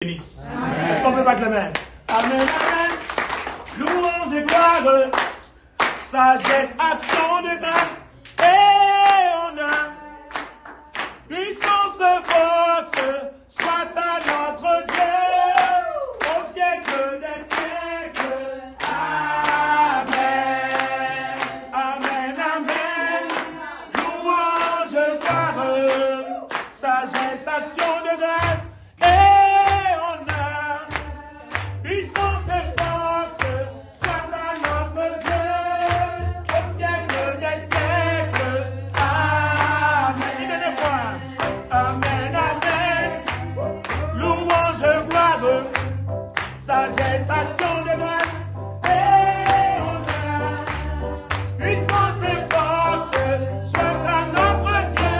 bénisse. Est-ce qu'on peut battre les mains? Amen, amen. Louange et gloire, sagesse, action de grâce et honneur. Puissance, force, soit à notre Dieu, au siècle des siècles. Amen. Amen, amen. Louange, gloire, sagesse, action de grâce et honneur. Puissance et force, soit à notre Dieu, au siècle des siècles. Amen. Et dernière fois. Amen, amen. Louange, gloire, sagesse, action de grâce et honneur. Puissance et force, soit à notre Dieu,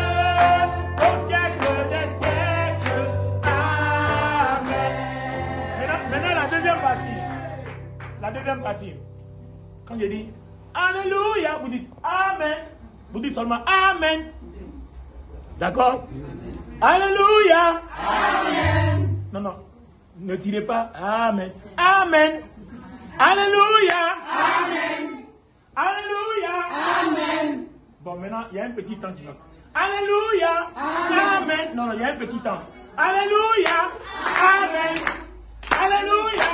au siècle des siècles. Amen. Maintenant, la deuxième partie. La deuxième partie. Quand je dis Alléluia, vous dites Amen. Vous dites seulement Amen. D'accord? Alléluia. Amen. Non, non. Ne tirez pas. Amen. Amen. Alléluia. Amen. Alléluia. Amen. Bon, maintenant, il y a un petit temps qui va. Alléluia. Amen. Non, non, il y a un petit temps. Alléluia. Amen. Alléluia.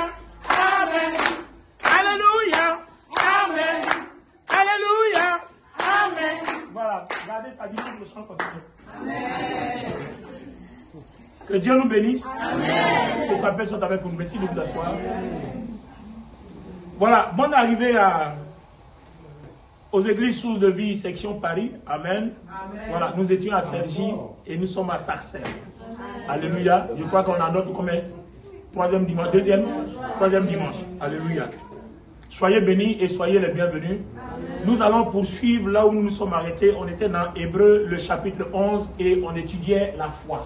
Amen. Alléluia. Amen. Alléluia. Amen. Voilà, regardez ça dit le chant continue. Amen. Que Dieu nous bénisse. Amen. Que sa paix soit avec nous. Merci de vous asseoir. Voilà, bonne arrivée aux églises Source de Vie, section Paris. Amen. Amen. Voilà, nous étions à Cergy et nous sommes à Sarcelles. Alléluia. Je crois qu'on a notre combien? Troisième dimanche. Troisième dimanche. Alléluia. Soyez bénis et soyez les bienvenus. Nous allons poursuivre là où nous nous sommes arrêtés. On était dans Hébreux, le chapitre 11, et on étudiait la foi.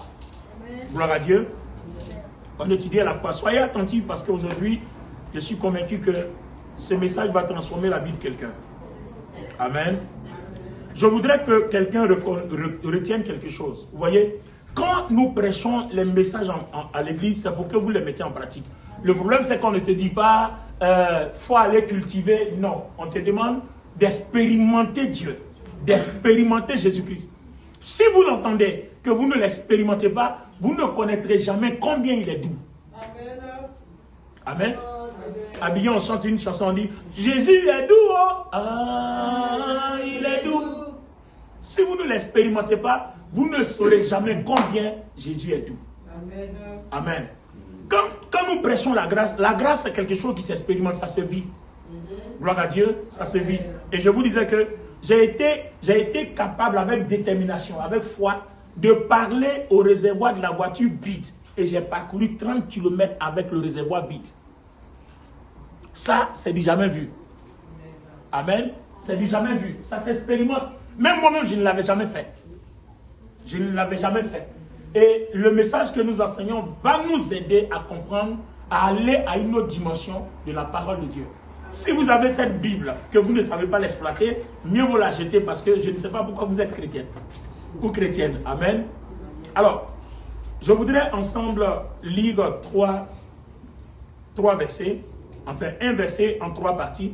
Gloire à Dieu. On étudiait la foi. Soyez attentifs parce qu'aujourd'hui, je suis convaincu que ce message va transformer la vie de quelqu'un. Amen. Je voudrais que quelqu'un retienne quelque chose. Vous voyez, quand nous prêchons les messages à l'église, c'est pour que vous les mettiez en pratique. Le problème, c'est qu'on ne te dit pas, faut aller cultiver. Non, on te demande d'expérimenter Dieu, d'expérimenter Jésus-Christ. Si vous l'entendez, que vous ne l'expérimentez pas, vous ne connaîtrez jamais combien il est doux. Amen. Habillé, on chante une chanson, on dit Jésus est doux, oh. Ah, il est doux. Si vous ne l'expérimentez pas, vous ne saurez jamais combien Jésus est doux. Amen. Amen. Quand nous prêchons la grâce c'est quelque chose qui s'expérimente, ça se vit. Gloire à Dieu, ça se vit. Et je vous disais que j'ai été capable avec détermination, avec foi, de parler au réservoir de la voiture vide. Et j'ai parcouru 30 km avec le réservoir vide. Ça, c'est du jamais vu. Amen. C'est du jamais vu. Ça s'expérimente. Même moi-même, je ne l'avais jamais fait. Je ne l'avais jamais fait. Et le message que nous enseignons va nous aider à comprendre, à aller à une autre dimension de la parole de Dieu. Si vous avez cette Bible, que vous ne savez pas l'exploiter, mieux vaut la jeter parce que je ne sais pas pourquoi vous êtes chrétienne ou chrétienne. Amen. Alors, je voudrais ensemble lire trois versets, enfin un verset en trois parties.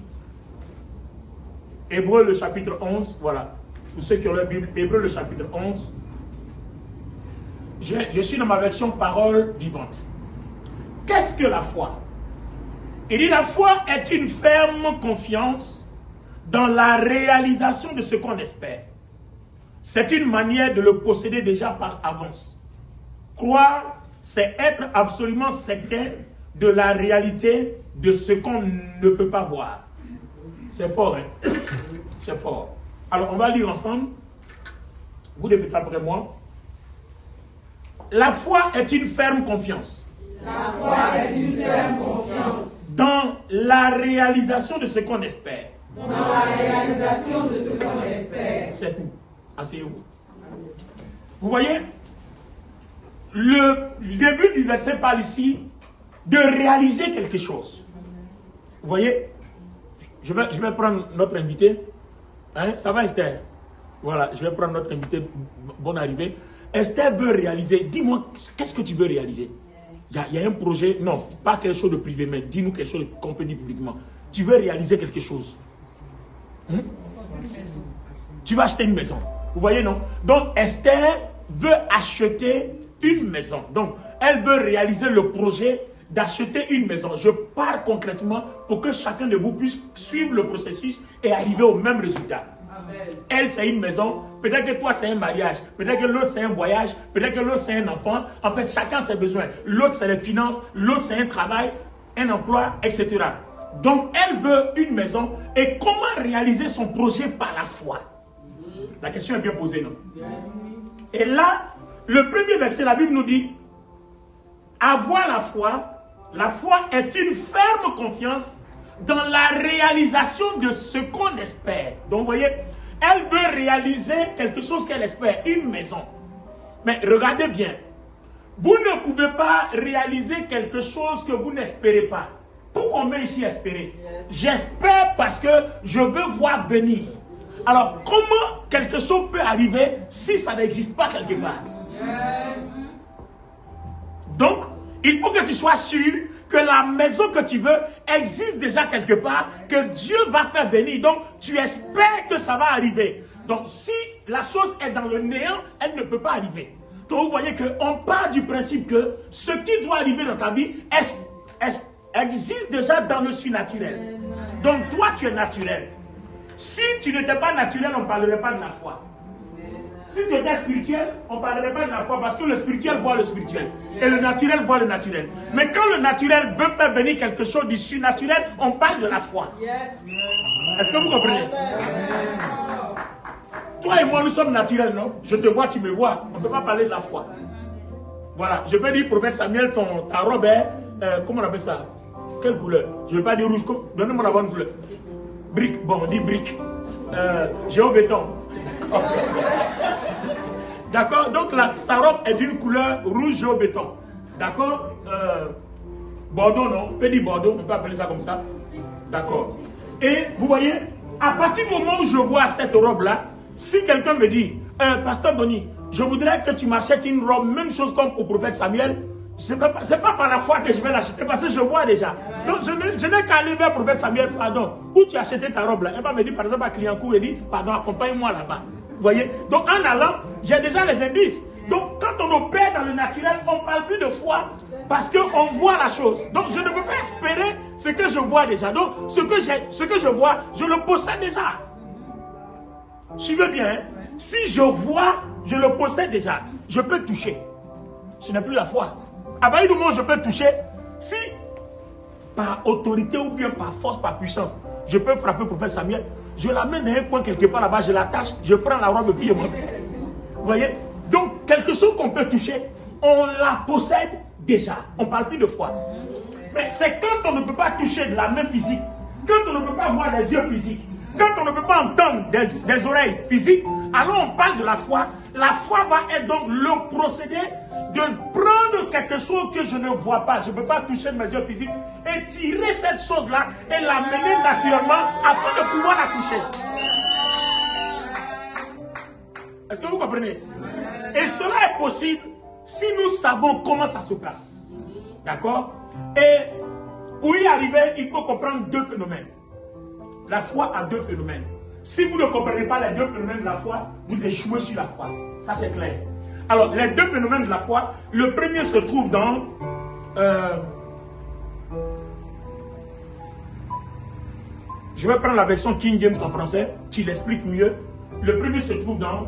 Hébreux le chapitre 11, voilà. Pour ceux qui ont la Bible, Hébreux le chapitre 11. Je suis dans ma version parole vivante. Qu'est-ce que la foi? Il dit la foi est une ferme confiance dans la réalisation de ce qu'on espère. C'est une manière de le posséder déjà par avance. Croire, c'est être absolument certain de la réalité de ce qu'on ne peut pas voir. C'est fort, hein? C'est fort. Alors, on va lire ensemble. Vous répétez après moi. La foi est une ferme confiance. La foi est une ferme confiance. Dans la réalisation de ce qu'on espère. Dans la réalisation de ce qu'on espère. C'est tout. Asseyez-vous. Vous voyez, le début du verset parle ici de réaliser quelque chose. Vous voyez, je vais prendre notre invité. Hein, ça va Esther? Voilà, je vais prendre notre invité. Bonne arrivée. Esther veut réaliser. Dis-moi, qu'est-ce que tu veux réaliser? Il y a un projet, non, pas quelque chose de privé, mais dis-nous quelque chose qu'on peut dire publiquement. Tu veux réaliser quelque chose. Tu vas acheter une maison. Vous voyez, non? Donc, Esther veut acheter une maison. Donc, elle veut réaliser le projet d'acheter une maison. Je parle concrètement pour que chacun de vous puisse suivre le processus et arriver au même résultat. Amen. Elle, c'est une maison. Peut-être que toi, c'est un mariage. Peut-être que l'autre, c'est un voyage. Peut-être que l'autre, c'est un enfant. En fait, chacun ses besoins. L'autre, c'est les finances. L'autre, c'est un travail, un emploi, etc. Donc, elle veut une maison. Et comment réaliser son projet par la foi? La question est bien posée, non? Et là, le premier verset, la Bible nous dit, avoir la foi est une ferme confiance dans la réalisation de ce qu'on espère. Donc, vous voyez, elle veut réaliser quelque chose qu'elle espère, une maison. Mais regardez bien, vous ne pouvez pas réaliser quelque chose que vous n'espérez pas. Pourquoi on met ici espérer? J'espère parce que je veux voir venir. Alors, comment quelque chose peut arriver si ça n'existe pas quelque part? Donc, il faut que tu sois sûr que la maison que tu veux existe déjà quelque part, que Dieu va faire venir. Donc, tu espères que ça va arriver. Donc, si la chose est dans le néant, elle ne peut pas arriver. Donc, vous voyez qu'on part du principe que ce qui doit arriver dans ta vie existe déjà dans le surnaturel. Donc, toi, tu es naturel. Si tu n'étais pas naturel, on ne parlerait pas de la foi. Si tu étais spirituel, on ne parlerait pas de la foi parce que le spirituel voit le spirituel. Et le naturel voit le naturel. Mais quand le naturel veut faire venir quelque chose du surnaturel, on parle de la foi. Est-ce que vous comprenez? Toi et moi, nous sommes naturels, non? Je te vois, tu me vois. On ne peut pas parler de la foi. Voilà. Je peux dire, prophète Samuel, ta robe est, comment on appelle ça? Quelle couleur? Je ne vais pas dire rouge. Donnez-moi la bonne couleur. Brique. Bon, on dit brique. Géobéton. D'accord? Donc sa robe est d'une couleur rouge géobéton. D'accord? Bordeaux, non? On peut dire Bordeaux, on peut appeler ça comme ça. D'accord. Et vous voyez, à partir du moment où je vois cette robe-là, si quelqu'un me dit, Pasteur Boni, je voudrais que tu m'achètes une robe, même chose comme au prophète Samuel, ce n'est pas par la foi que je vais l'acheter, parce que je vois déjà. Donc je n'ai qu'à aller vers le prophète Samuel, pardon, où tu as acheté ta robe là. Elle va me dire, par exemple, à Clignancourt, il dit, pardon, accompagne-moi là-bas. Vous voyez? Donc en allant, j'ai déjà les indices. Donc quand on opère dans le naturel, on ne parle plus de foi parce qu'on voit la chose. Donc je ne peux pas espérer ce que je vois déjà. Donc ce que je vois, je le possède déjà. Suivez bien, hein? Si je vois, je le possède déjà. Je peux toucher. Ce n'est plus la foi. À partir du moment où je peux toucher, si par autorité ou bien par force, par puissance, je peux frapper le prophète Samuel, je l'amène dans un coin quelque part là-bas, je l'attache, je prends la robe et puis je m'en vais. Vous voyez? Donc, quelque chose qu'on peut toucher, on la possède déjà. On ne parle plus de foi. Mais c'est quand on ne peut pas toucher de la main physique, quand on ne peut pas voir des yeux physiques, quand on ne peut pas entendre des oreilles physiques, alors on parle de la foi. La foi va être donc le procédé de prendre quelque chose que je ne vois pas, je ne peux pas toucher de mes yeux physiques, et tirer cette chose-là et l'amener naturellement afin de pouvoir la toucher. Est-ce que vous comprenez? Et cela est possible si nous savons comment ça se passe. D'accord? Et pour y arriver, il faut comprendre deux phénomènes. La foi a deux phénomènes. Si vous ne comprenez pas les deux phénomènes de la foi, vous échouez sur la foi. Ça c'est clair. Alors, les deux phénomènes de la foi, le premier se trouve dans... je vais prendre la version King James en français, qui l'explique mieux. Le premier se trouve dans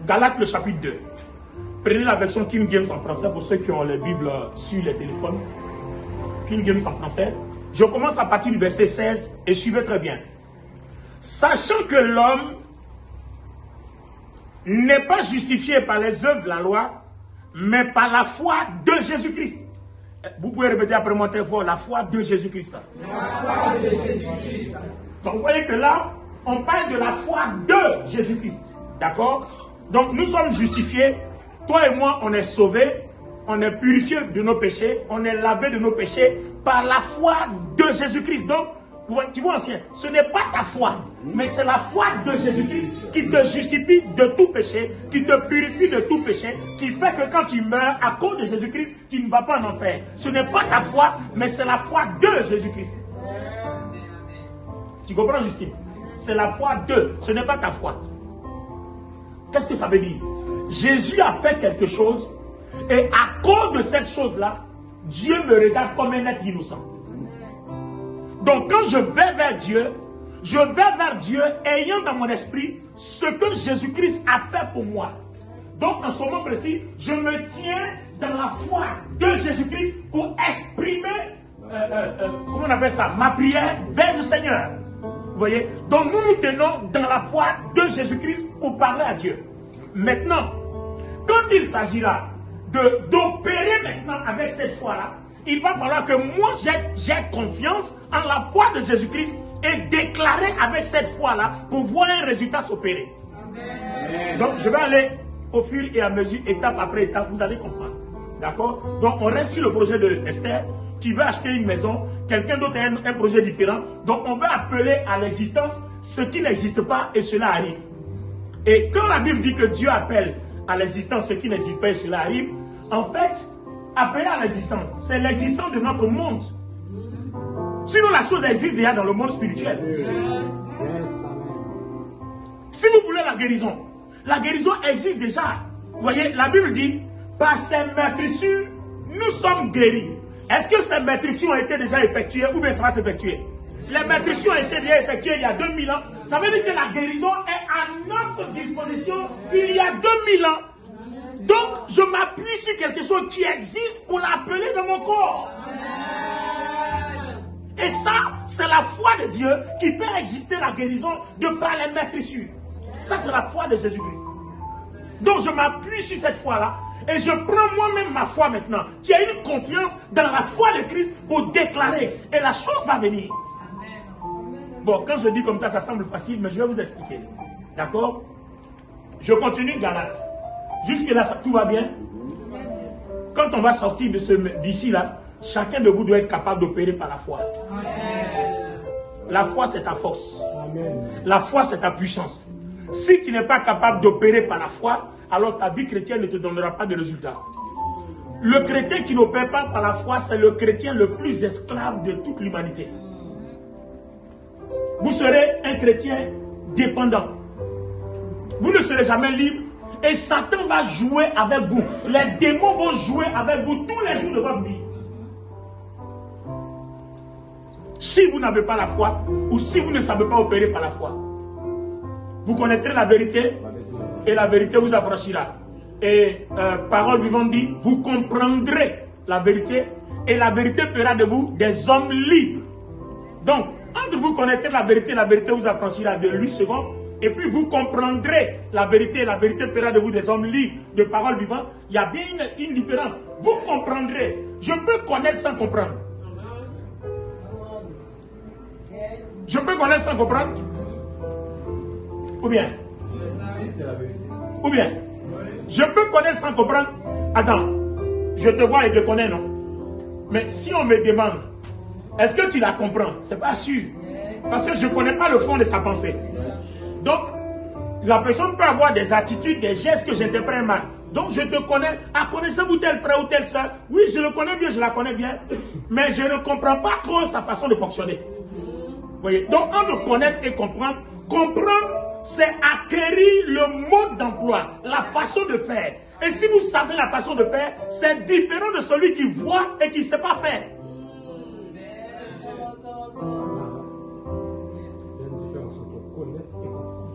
Galates, le chapitre 2. Prenez la version King James en français pour ceux qui ont les Bibles sur les téléphones. King James en français. Je commence à partir du verset 16 et suivez très bien. Sachant que l'homme n'est pas justifié par les œuvres de la loi, mais par la foi de Jésus-Christ. Vous pouvez répéter après moi très fort, la foi de Jésus-Christ. La foi de Jésus-Christ. Donc vous voyez que là, on parle de la foi de Jésus-Christ. D'accord? Donc nous sommes justifiés. Toi et moi, on est sauvés. On est purifiés de nos péchés. On est lavés de nos péchés par la foi de Jésus-Christ. Donc, Tu vois, ancien, ce n'est pas ta foi, mais c'est la foi de Jésus-Christ qui te justifie de tout péché, qui te purifie de tout péché, qui fait que quand tu meurs à cause de Jésus-Christ, tu ne vas pas en enfer. Ce n'est pas ta foi, mais c'est la foi de Jésus-Christ. Tu comprends, Justine? C'est la foi de, ce n'est pas ta foi. Qu'est-ce que ça veut dire? Jésus a fait quelque chose, et à cause de cette chose-là, Dieu me regarde comme un être innocent. Donc quand je vais vers Dieu, je vais vers Dieu ayant dans mon esprit ce que Jésus-Christ a fait pour moi. Donc en ce moment précis, je me tiens dans la foi de Jésus-Christ pour exprimer, comment on appelle ça, ma prière vers le Seigneur. Vous voyez? Donc nous nous tenons dans la foi de Jésus-Christ pour parler à Dieu. Maintenant, quand il s'agira d'opérer maintenant avec cette foi-là, il va falloir que moi j'ai confiance en la foi de Jésus-Christ et déclarer avec cette foi-là pour voir un résultat s'opérer. Donc je vais aller au fur et à mesure, étape après étape, vous allez comprendre. D'accord? Donc on reste sur le projet de Esther, qui veut acheter une maison, quelqu'un d'autre a un projet différent. Donc on va appeler à l'existence ce qui n'existe pas et cela arrive. Et quand la Bible dit que Dieu appelle à l'existence ce qui n'existe pas et cela arrive, en fait, appeler à l'existence, c'est l'existence de notre monde. Sinon la chose existe déjà dans le monde spirituel. Si vous voulez la guérison existe déjà. Vous voyez, la Bible dit, par ces meurtrissures, nous sommes guéris. Est-ce que ces meurtrissures ont été déjà effectuées ou bien ça va s'effectuer? Les meurtrissures ont été déjà effectuées il y a 2000 ans. Ça veut dire que la guérison est à notre disposition il y a 2000 ans. Donc, je m'appuie sur quelque chose qui existe pour l'appeler dans mon corps. Et ça, c'est la foi de Dieu qui fait exister la guérison de par les meurtrissures. Ça, c'est la foi de Jésus-Christ. Donc, je m'appuie sur cette foi-là et je prends moi-même ma foi maintenant, qui a une confiance dans la foi de Christ pour déclarer. Et la chose va venir. Bon, quand je dis comme ça semble facile, mais je vais vous expliquer. D'accord? Je continue Galates. Jusque-là, tout va bien. Quand on va sortir d'ici là, chacun de vous doit être capable d'opérer par la foi. La foi, c'est ta force. La foi, c'est ta puissance. Si tu n'es pas capable d'opérer par la foi, alors ta vie chrétienne ne te donnera pas de résultats. Le chrétien qui n'opère pas par la foi, c'est le chrétien le plus esclave de toute l'humanité. Vous serez un chrétien dépendant. Vous ne serez jamais libre. Et Satan va jouer avec vous. Les démons vont jouer avec vous tous les jours de votre vie. Si vous n'avez pas la foi, ou si vous ne savez pas opérer par la foi, vous connaîtrez la vérité, et la vérité vous affranchira. Et parole vivante dit, vous comprendrez la vérité, et la vérité fera de vous des hommes libres. Donc, entre vous connaîtrez la vérité vous affranchira de 8 secondes. Et puis vous comprendrez la vérité fera de vous des hommes libres de parole vivante. Il y a bien une différence. Vous comprendrez. Je peux connaître sans comprendre. Je peux connaître sans comprendre. Ou bien? Ou bien? Je peux connaître sans comprendre. Attends, je te vois et je te connais, non? Mais si on me demande, est-ce que tu la comprends? C'est pas sûr. Parce que je ne connais pas le fond de sa pensée. Donc, la personne peut avoir des attitudes, des gestes que j'interprète mal. Donc, je te connais. Ah, connaissez-vous tel frère ou telle soeur? Oui, je le connais bien, je la connais bien. Mais je ne comprends pas trop sa façon de fonctionner. Vous voyez? Donc, entre connaître et comprendre, c'est acquérir le mode d'emploi, la façon de faire. Et si vous savez la façon de faire, c'est différent de celui qui voit et qui ne sait pas faire.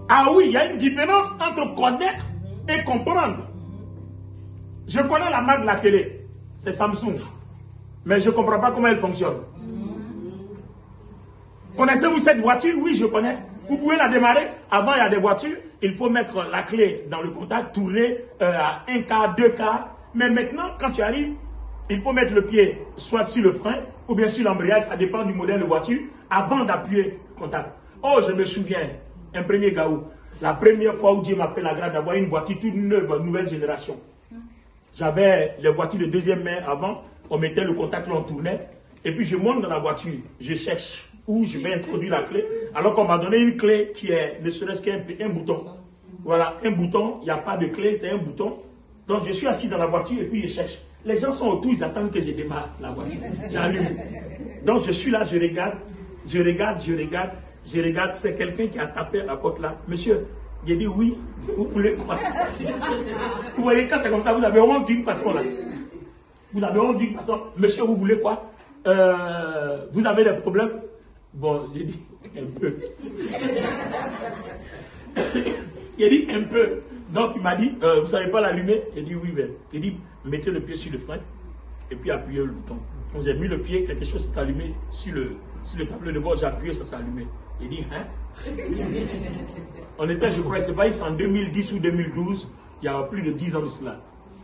Ah oui, il y a une différence entre connaître et comprendre. Je connais la marque de la télé, c'est Samsung. Mais je ne comprends pas comment elle fonctionne. Connaissez-vous cette voiture? Oui, je connais. Vous pouvez la démarrer. Avant, il y a des voitures, il faut mettre la clé dans le contact, tourner à 1 quart, 2 quarts. Mais maintenant, quand tu arrives, il faut mettre le pied soit sur le frein ou bien sur l'embrayage, ça dépend du modèle de voiture, avant d'appuyer le contact. Oh, je me souviens, un premier gaou, la première fois où Dieu m'a fait la grâce d'avoir une voiture toute neuve, nouvelle génération. J'avais les voitures de deuxième main avant, on mettait le contact, là, on tournait, et puis je monte dans la voiture, je cherche. où je vais introduire la clé, alors qu'on m'a donné une clé qui est ne serait-ce qu'un bouton. Voilà, un bouton, il n'y a pas de clé, c'est un bouton. Donc je suis assis dans la voiture et puis je cherche. Les gens sont autour, ils attendent que je démarre la voiture. J'allume. Donc je suis là, je regarde. C'est quelqu'un qui a tapé à la porte là. Monsieur, j'ai dit oui, vous voulez quoi? Vous voyez, quand c'est comme ça, vous avez honte d'une façon là. Vous avez honte d'une façon. Monsieur, vous voulez quoi? Vous avez des problèmes? Bon, j'ai dit un peu. Il dit un peu. Donc il m'a dit, vous ne savez pas l'allumer? J'ai dit oui, ben. Il dit, mettez le pied sur le frein et puis appuyez le bouton. Donc j'ai mis le pied, quelque chose s'est allumé sur le tableau de bord, j'ai appuyé, ça s'est allumé. Il dit, hein? On était, je crois, c'est pas ici en 2010 ou 2012, il y a plus de 10 ans de cela.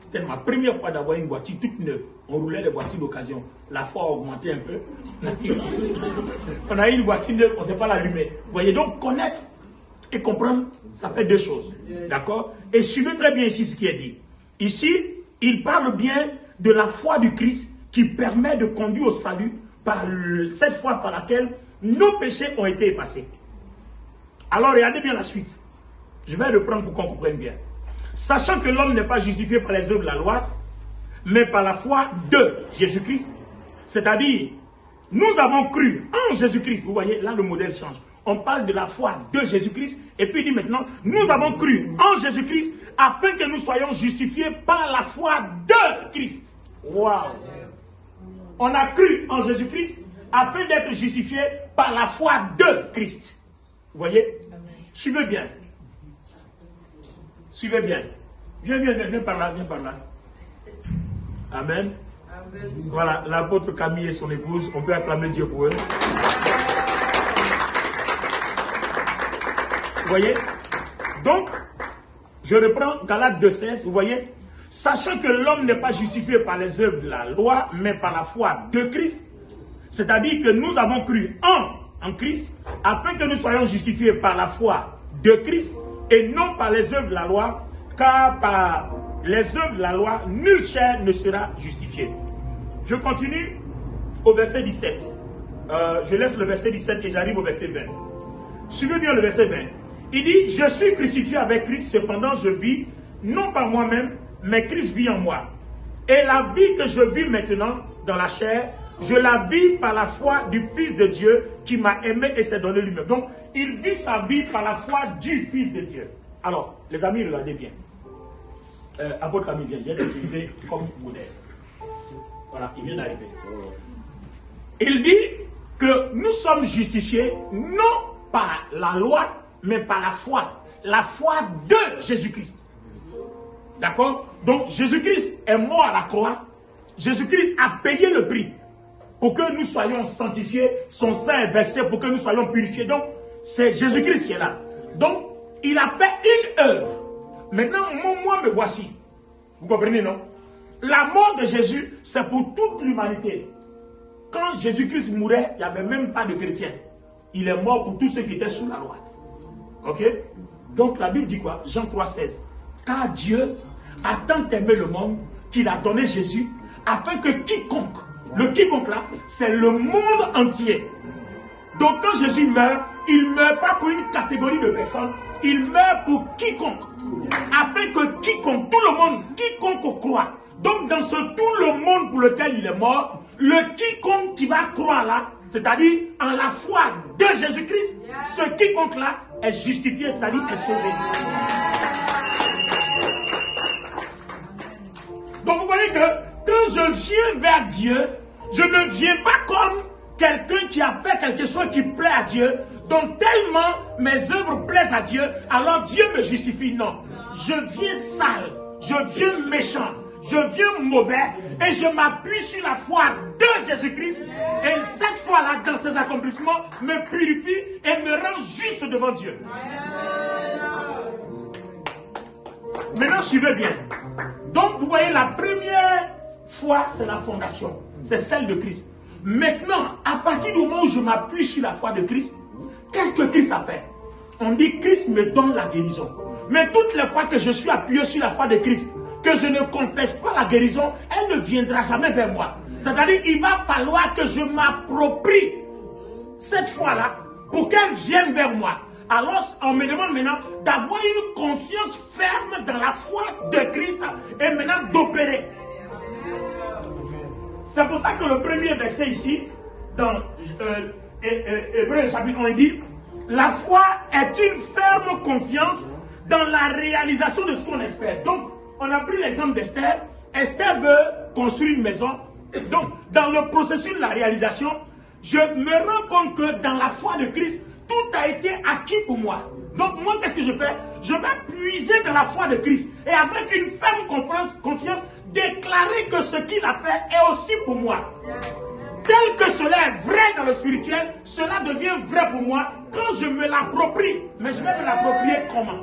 C'était ma première fois d'avoir une voiture toute neuve. On roulait des voitures d'occasion. La foi a augmenté un peu. On a eu une voiture neuve, on ne sait pas l'allumer. Vous voyez, donc connaître et comprendre, ça fait deux choses. D'accord? Et suivez très bien ici ce qui est dit. Ici, il parle bien de la foi du Christ qui permet de conduire au salut par cette foi par laquelle nos péchés ont été effacés. Alors regardez bien la suite. Je vais reprendre pour qu'on comprenne bien. Sachant que l'homme n'est pas justifié par les œuvres de la loi, mais par la foi de Jésus-Christ. C'est-à-dire, nous avons cru en Jésus-Christ. Vous voyez, là le modèle change. On parle de la foi de Jésus-Christ. Et puis il dit maintenant, nous avons cru en Jésus-Christ afin que nous soyons justifiés par la foi de Christ. Waouh! On a cru en Jésus-Christ afin d'être justifiés par la foi de Christ. Vous voyez? Suivez bien. Suivez bien. Viens par là, viens par là. Amen. Amen. Voilà, l'apôtre Camille et son épouse, on peut acclamer Dieu pour eux. Vous voyez? Donc, je reprends Galates 2,16, vous voyez? Sachant que l'homme n'est pas justifié par les œuvres de la loi, mais par la foi de Christ. C'est-à-dire que nous avons cru en Christ, afin que nous soyons justifiés par la foi de Christ, et non par les œuvres de la loi, car par les œuvres de la loi, nulle chair ne sera justifiée. Je continue au verset 17. Je laisse le verset 17 et j'arrive au verset 20. Suivez bien le verset 20. Il dit, je suis crucifié avec Christ, cependant je vis, non par moi-même, mais Christ vit en moi. Et la vie que je vis maintenant dans la chair, je la vis par la foi du Fils de Dieu qui m'a aimé et s'est donné lui-même. Donc, il vit sa vie par la foi du Fils de Dieu. Alors, les amis, regardez bien. Apôtre Camille vient d'utiliser comme modèle. Voilà, il vient d'arriver. Il dit que nous sommes justifiés non par la loi, mais par la foi. La foi de Jésus-Christ. D'accord? Donc, Jésus-Christ est mort à la croix. Jésus-Christ a payé le prix pour que nous soyons sanctifiés. Son sang est versé pour que nous soyons purifiés. Donc, c'est Jésus-Christ qui est là. Donc, il a fait une œuvre. Maintenant, moi me voici. Vous comprenez, non? La mort de Jésus, c'est pour toute l'humanité. Quand Jésus-Christ mourait, il n'y avait même pas de chrétiens. Il est mort pour tous ceux qui étaient sous la loi. Ok? Donc, la Bible dit quoi? Jean 3,16. Car Dieu a tant aimé le monde qu'il a donné Jésus afin que quiconque, le quiconque là, c'est le monde entier. Donc quand Jésus meurt, il ne meurt pas pour une catégorie de personnes, il meurt pour quiconque. Afin que quiconque, tout le monde, quiconque croit. Donc dans ce tout le monde pour lequel il est mort, le quiconque qui va croire là, c'est-à-dire en la foi de Jésus-Christ, ce quiconque là est justifié, c'est-à-dire est sauvé. Donc vous voyez que quand je viens vers Dieu, je ne viens pas comme quelqu'un qui a fait quelque chose qui plaît à Dieu. Donc tellement mes œuvres plaisent à Dieu, alors Dieu me justifie. Non, je viens sale, je viens méchant, je viens mauvais et je m'appuie sur la foi de Jésus-Christ. Et cette foi-là, dans ses accomplissements, me purifie et me rend juste devant Dieu. Maintenant, suivez bien. Donc, vous voyez, la première foi, c'est la fondation. C'est celle de Christ. Maintenant, à partir du moment où je m'appuie sur la foi de Christ, qu'est-ce que Christ a fait? On dit Christ me donne la guérison. Mais toutes les fois que je suis appuyé sur la foi de Christ, que je ne confesse pas la guérison, elle ne viendra jamais vers moi. C'est-à-dire qu'il va falloir que je m'approprie cette foi-là, pour qu'elle vienne vers moi. Alors, on me demande maintenant d'avoir une confiance ferme dans la foi de Christ et maintenant d'opérer. C'est pour ça que le premier verset ici, dans Hébreux chapitre 1, il dit, la foi est une ferme confiance dans la réalisation de ce qu'on espère. Donc, on a pris l'exemple d'Esther. Esther veut construire une maison. Donc, dans le processus de la réalisation, je me rends compte que dans la foi de Christ, tout a été acquis pour moi. Donc, moi, qu'est-ce que je fais? Je vais puiser dans la foi de Christ. Et avec une ferme confiance, déclarer que ce qu'il a fait est aussi pour moi. Tel que cela est vrai dans le spirituel, cela devient vrai pour moi quand je me l'approprie. Mais je vais me l'approprier comment?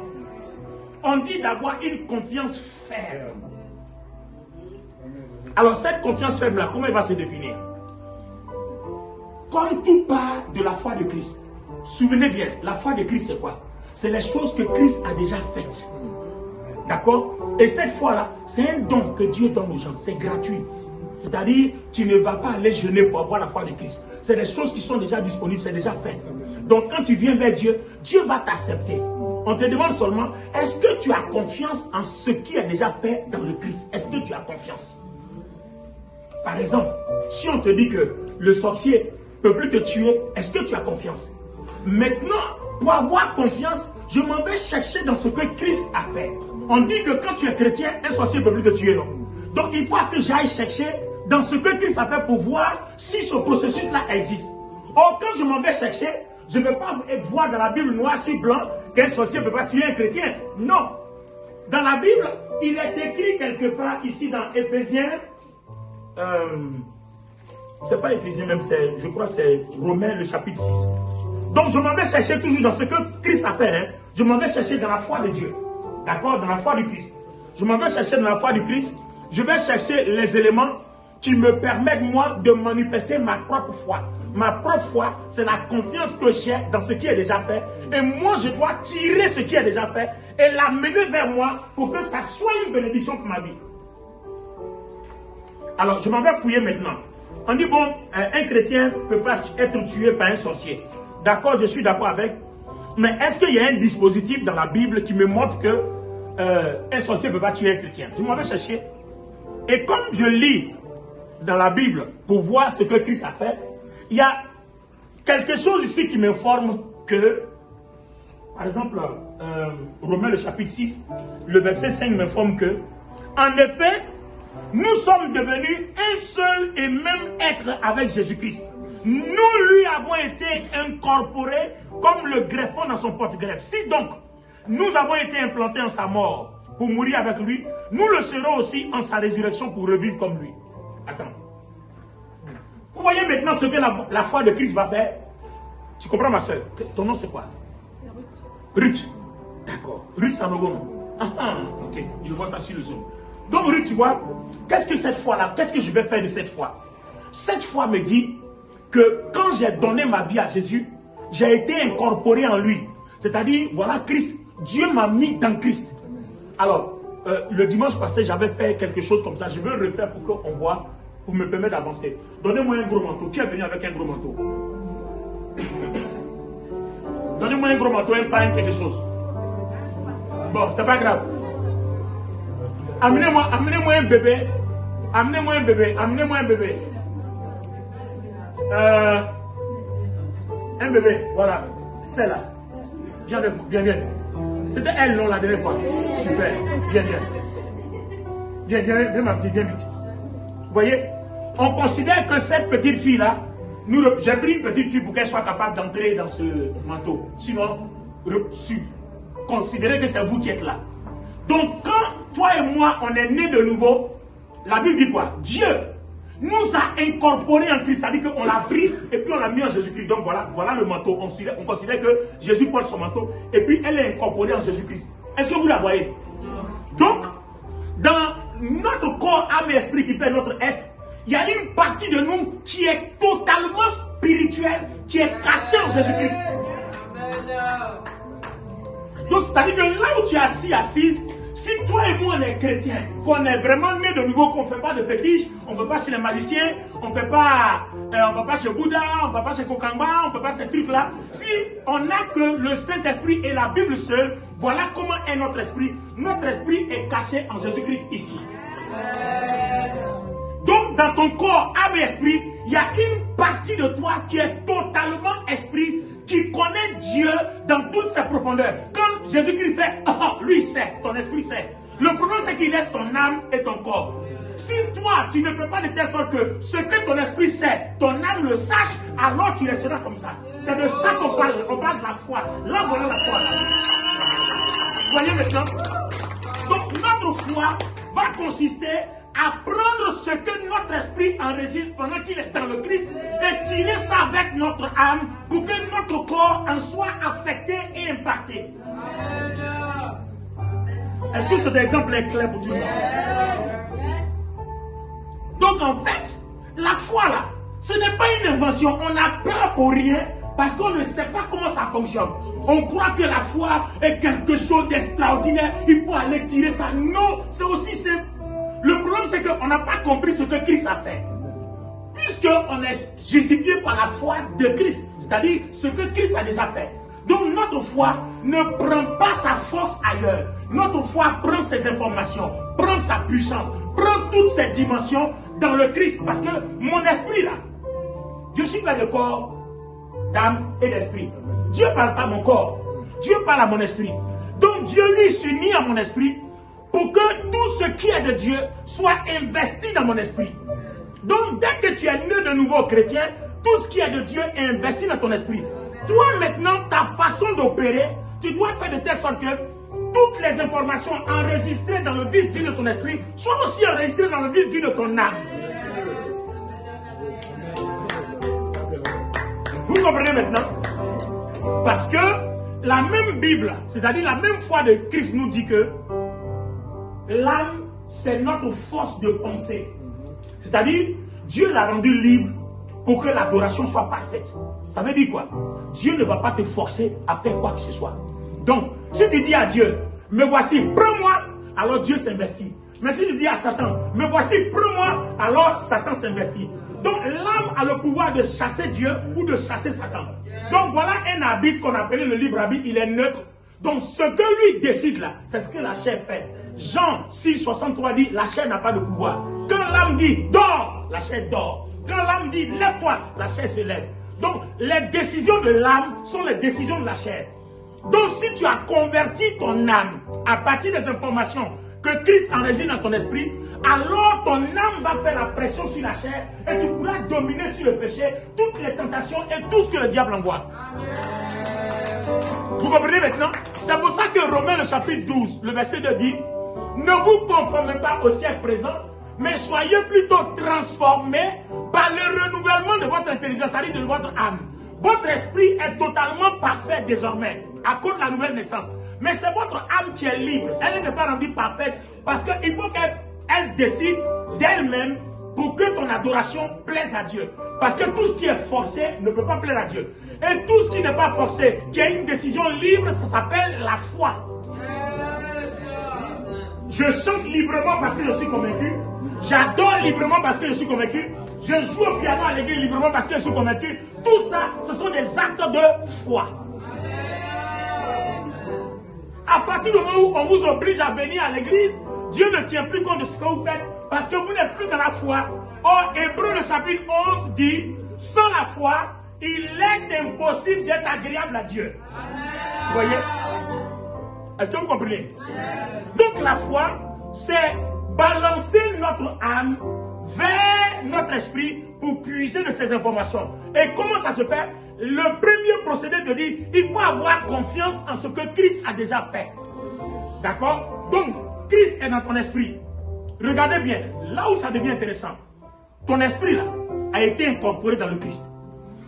On dit d'avoir une confiance ferme. Alors, cette confiance ferme-là, comment elle va se définir? Comme tout part de la foi de Christ. Souvenez bien, la foi de Christ, c'est quoi? C'est les choses que Christ a déjà faites. D'accord? Et cette foi-là, c'est un don que Dieu donne aux gens. C'est gratuit. C'est-à-dire, tu ne vas pas aller jeûner pour avoir la foi de Christ. C'est des choses qui sont déjà disponibles, c'est déjà fait. Donc, quand tu viens vers Dieu, Dieu va t'accepter. On te demande seulement, est-ce que tu as confiance en ce qui est déjà fait dans le Christ? Est-ce que tu as confiance? Par exemple, si on te dit que le sorcier ne peut plus te tuer, est-ce que tu as confiance? Maintenant, pour avoir confiance, je m'en vais chercher dans ce que Christ a fait. On dit que quand tu es chrétien, un sorcier ne peut plus te tuer, non? Donc, il faut que j'aille chercher dans ce que Christ a fait pour voir si ce processus-là existe. Or, quand je m'en vais chercher, je ne vais pas voir dans la Bible noir sur blanc qu'un sorcier ne peut pas tuer un chrétien. Non. Dans la Bible, il est écrit quelque part ici dans Éphésiens. C'est pas Éphésiens même, je crois que c'est Romains le chapitre 6. Donc je m'en vais chercher toujours dans ce que Christ a fait. Hein. Je m'en vais chercher dans la foi de Dieu. D'accord? Dans la foi du Christ. Je m'en vais chercher dans la foi du Christ. Je vais chercher les éléments qui me permettent, moi, de manifester ma propre foi. Ma propre foi, c'est la confiance que j'ai dans ce qui est déjà fait. Et moi, je dois tirer ce qui est déjà fait et l'amener vers moi pour que ça soit une bénédiction pour ma vie. Alors, je m'en vais fouiller maintenant. On dit, bon, un chrétien ne peut pas être tué par un sorcier. D'accord, je suis d'accord avec. Mais est-ce qu'il y a un dispositif dans la Bible qui me montre que un sorcier ne peut pas tuer un chrétien? Je m'en vais chercher. Et comme je lis dans la Bible pour voir ce que Christ a fait, il y a quelque chose ici qui m'informe que, par exemple, Romains le chapitre 6, le verset 5 m'informe que, en effet, nous sommes devenus un seul et même être avec Jésus-Christ. Nous lui avons été incorporés comme le greffon dans son porte-greffe. Si donc, nous avons été implantés en sa mort pour mourir avec lui, nous le serons aussi en sa résurrection pour revivre comme lui. Attends. Vous voyez maintenant ce que la foi de Christ va faire? Tu comprends, ma soeur? Ton nom c'est quoi? C'est Ruth. Ruth. D'accord. Ruth, c'est un nouveau nom. Ok, je vois ça sur le zoom. Donc Ruth, tu vois, qu'est-ce que cette foi-là, qu'est-ce que je vais faire de cette foi? Cette foi me dit que quand j'ai donné ma vie à Jésus, j'ai été incorporé en lui. C'est-à-dire, voilà Christ, Dieu m'a mis dans Christ. Alors, le dimanche passé, j'avais fait quelque chose comme ça. Je veux le refaire pour qu'on voit, pour me permettre d'avancer. Donnez-moi un gros manteau. Qui est venu avec un gros manteau? Donnez-moi un gros manteau, un pain, quelque chose. Bon, c'est pas grave. Amenez-moi un bébé. Amenez-moi un bébé. Amenez-moi un bébé. Un bébé, voilà. Celle-là. Viens avec moi, viens. C'était elle, non, la dernière fois. Super. Viens. Viens, ma petite, viens vite. Vous voyez, on considère que cette petite fille-là, j'ai pris une petite fille pour qu'elle soit capable d'entrer dans ce manteau. Sinon, considérez que c'est vous qui êtes là. Donc, quand toi et moi, on est nés de nouveau, la Bible dit quoi? Dieu nous a incorporés en Christ. C'est-à-dire qu'on l'a pris et puis on l'a mis en Jésus-Christ. Donc voilà le manteau. On considère que Jésus porte son manteau et puis elle est incorporée en Jésus-Christ. Est-ce que vous la voyez? Donc, dans notre corps, âme et esprit qui fait notre être, il y a une partie de nous qui est totalement spirituelle, qui est cachée en Jésus-Christ. Donc, c'est-à-dire que là où tu es assise, Si toi et moi on est chrétiens, qu'on est vraiment né de nouveau, qu'on ne fait pas de fétiche, on ne va pas chez les magiciens, on ne va pas chez Bouddha, on ne va pas chez Kokamba, on ne fait pas ces trucs-là. Si on n'a que le Saint-Esprit et la Bible seule, voilà comment est notre esprit. Notre esprit est caché en Jésus-Christ ici. Donc dans ton corps, âme et esprit, il y a une partie de toi qui est totalement esprit, qui connaît Dieu dans toutes ses profondeurs. Quand Jésus-Christ fait, oh, lui il sait, ton esprit sait. Le problème c'est qu'il laisse ton âme et ton corps. Si toi tu ne fais pas de telle sorte que ce que ton esprit sait, ton âme le sache, alors tu resteras comme ça. C'est de ça qu'on parle, on parle de la foi. Là voilà la foi. Là. Vous voyez maintenant? Donc notre foi va consister à prendre ce que notre esprit enregistre pendant qu'il est dans le Christ et tirer ça avec notre âme pour que notre corps en soit affecté et impacté. Est-ce que cet exemple est clair pour tout le monde? Donc en fait, la foi là, ce n'est pas une invention. On a peur pour rien parce qu'on ne sait pas comment ça fonctionne. On croit que la foi est quelque chose d'extraordinaire. Il faut aller tirer ça. Non, c'est aussi simple. Le problème, c'est qu'on n'a pas compris ce que Christ a fait. Puisqu'on est justifié par la foi de Christ, c'est-à-dire ce que Christ a déjà fait. Donc notre foi ne prend pas sa force ailleurs. Notre foi prend ses informations, prend sa puissance, prend toutes ses dimensions dans le Christ. Parce que mon esprit là, je suis fait de corps, d'âme et d'esprit. Dieu ne parle pas à mon corps, Dieu parle à mon esprit. Donc Dieu lui s'unit à mon esprit pour que tout ce qui est de Dieu soit investi dans mon esprit. Donc, dès que tu es né de nouveau chrétien, tout ce qui est de Dieu est investi dans ton esprit. Toi, maintenant, ta façon d'opérer, tu dois faire de telle sorte que toutes les informations enregistrées dans le disque dur de ton esprit soient aussi enregistrées dans le disque dur de ton âme. Vous comprenez maintenant? Parce que la même Bible, c'est-à-dire la même foi de Christ nous dit que l'âme, c'est notre force de pensée. C'est-à-dire, Dieu l'a rendu libre pour que l'adoration soit parfaite. Ça veut dire quoi? Dieu ne va pas te forcer à faire quoi que ce soit. Donc, si tu dis à Dieu, me voici, prends-moi, alors Dieu s'investit. Mais si tu dis à Satan, me voici, prends-moi, alors Satan s'investit. Donc, l'âme a le pouvoir de chasser Dieu ou de chasser Satan. Donc, voilà un arbitre qu'on appelle le libre arbitre, il est neutre. Donc, ce que lui décide là, c'est ce que la chair fait. Jean 6, 63 dit, la chair n'a pas de pouvoir. Quand l'âme dit, dors, la chair dort. Quand l'âme dit, lève-toi, la chair se lève. Donc, les décisions de l'âme sont les décisions de la chair. Donc, si tu as converti ton âme à partir des informations que Christ enregistre dans ton esprit, alors ton âme va faire la pression sur la chair et tu pourras dominer sur le péché, toutes les tentations et tout ce que le diable envoie. Vous comprenez maintenant? C'est pour ça que Romains le chapitre 12, le verset 2 dit, ne vous conformez pas au siècle présent, mais soyez plutôt transformés par le renouvellement de votre intelligence, c'est-à-dire de votre âme. Votre esprit est totalement parfait désormais, à cause de la nouvelle naissance. Mais c'est votre âme qui est libre. Elle n'est pas rendue parfaite parce qu'il faut qu'elle décide d'elle-même pour que ton adoration plaise à Dieu. Parce que tout ce qui est forcé ne peut pas plaire à Dieu. Et tout ce qui n'est pas forcé, qui a une décision libre, ça s'appelle la foi. Je chante librement parce que je suis convaincu. J'adore librement parce que je suis convaincu. Je joue au piano à l'église librement parce que je suis convaincu. Tout ça, ce sont des actes de foi. À partir du moment où on vous oblige à venir à l'église, Dieu ne tient plus compte de ce que vous faites parce que vous n'êtes plus dans la foi. Or, Hébreux le chapitre 11 dit, sans la foi, il est impossible d'être agréable à Dieu. Vous voyez? Est-ce que vous comprenez? Donc la foi, c'est balancer notre âme vers notre esprit pour puiser de ces informations. Et comment ça se fait? Le premier procédé te dit, il faut avoir confiance en ce que Christ a déjà fait. D'accord? Donc, Christ est dans ton esprit. Regardez bien, là où ça devient intéressant. Ton esprit là a été incorporé dans le Christ.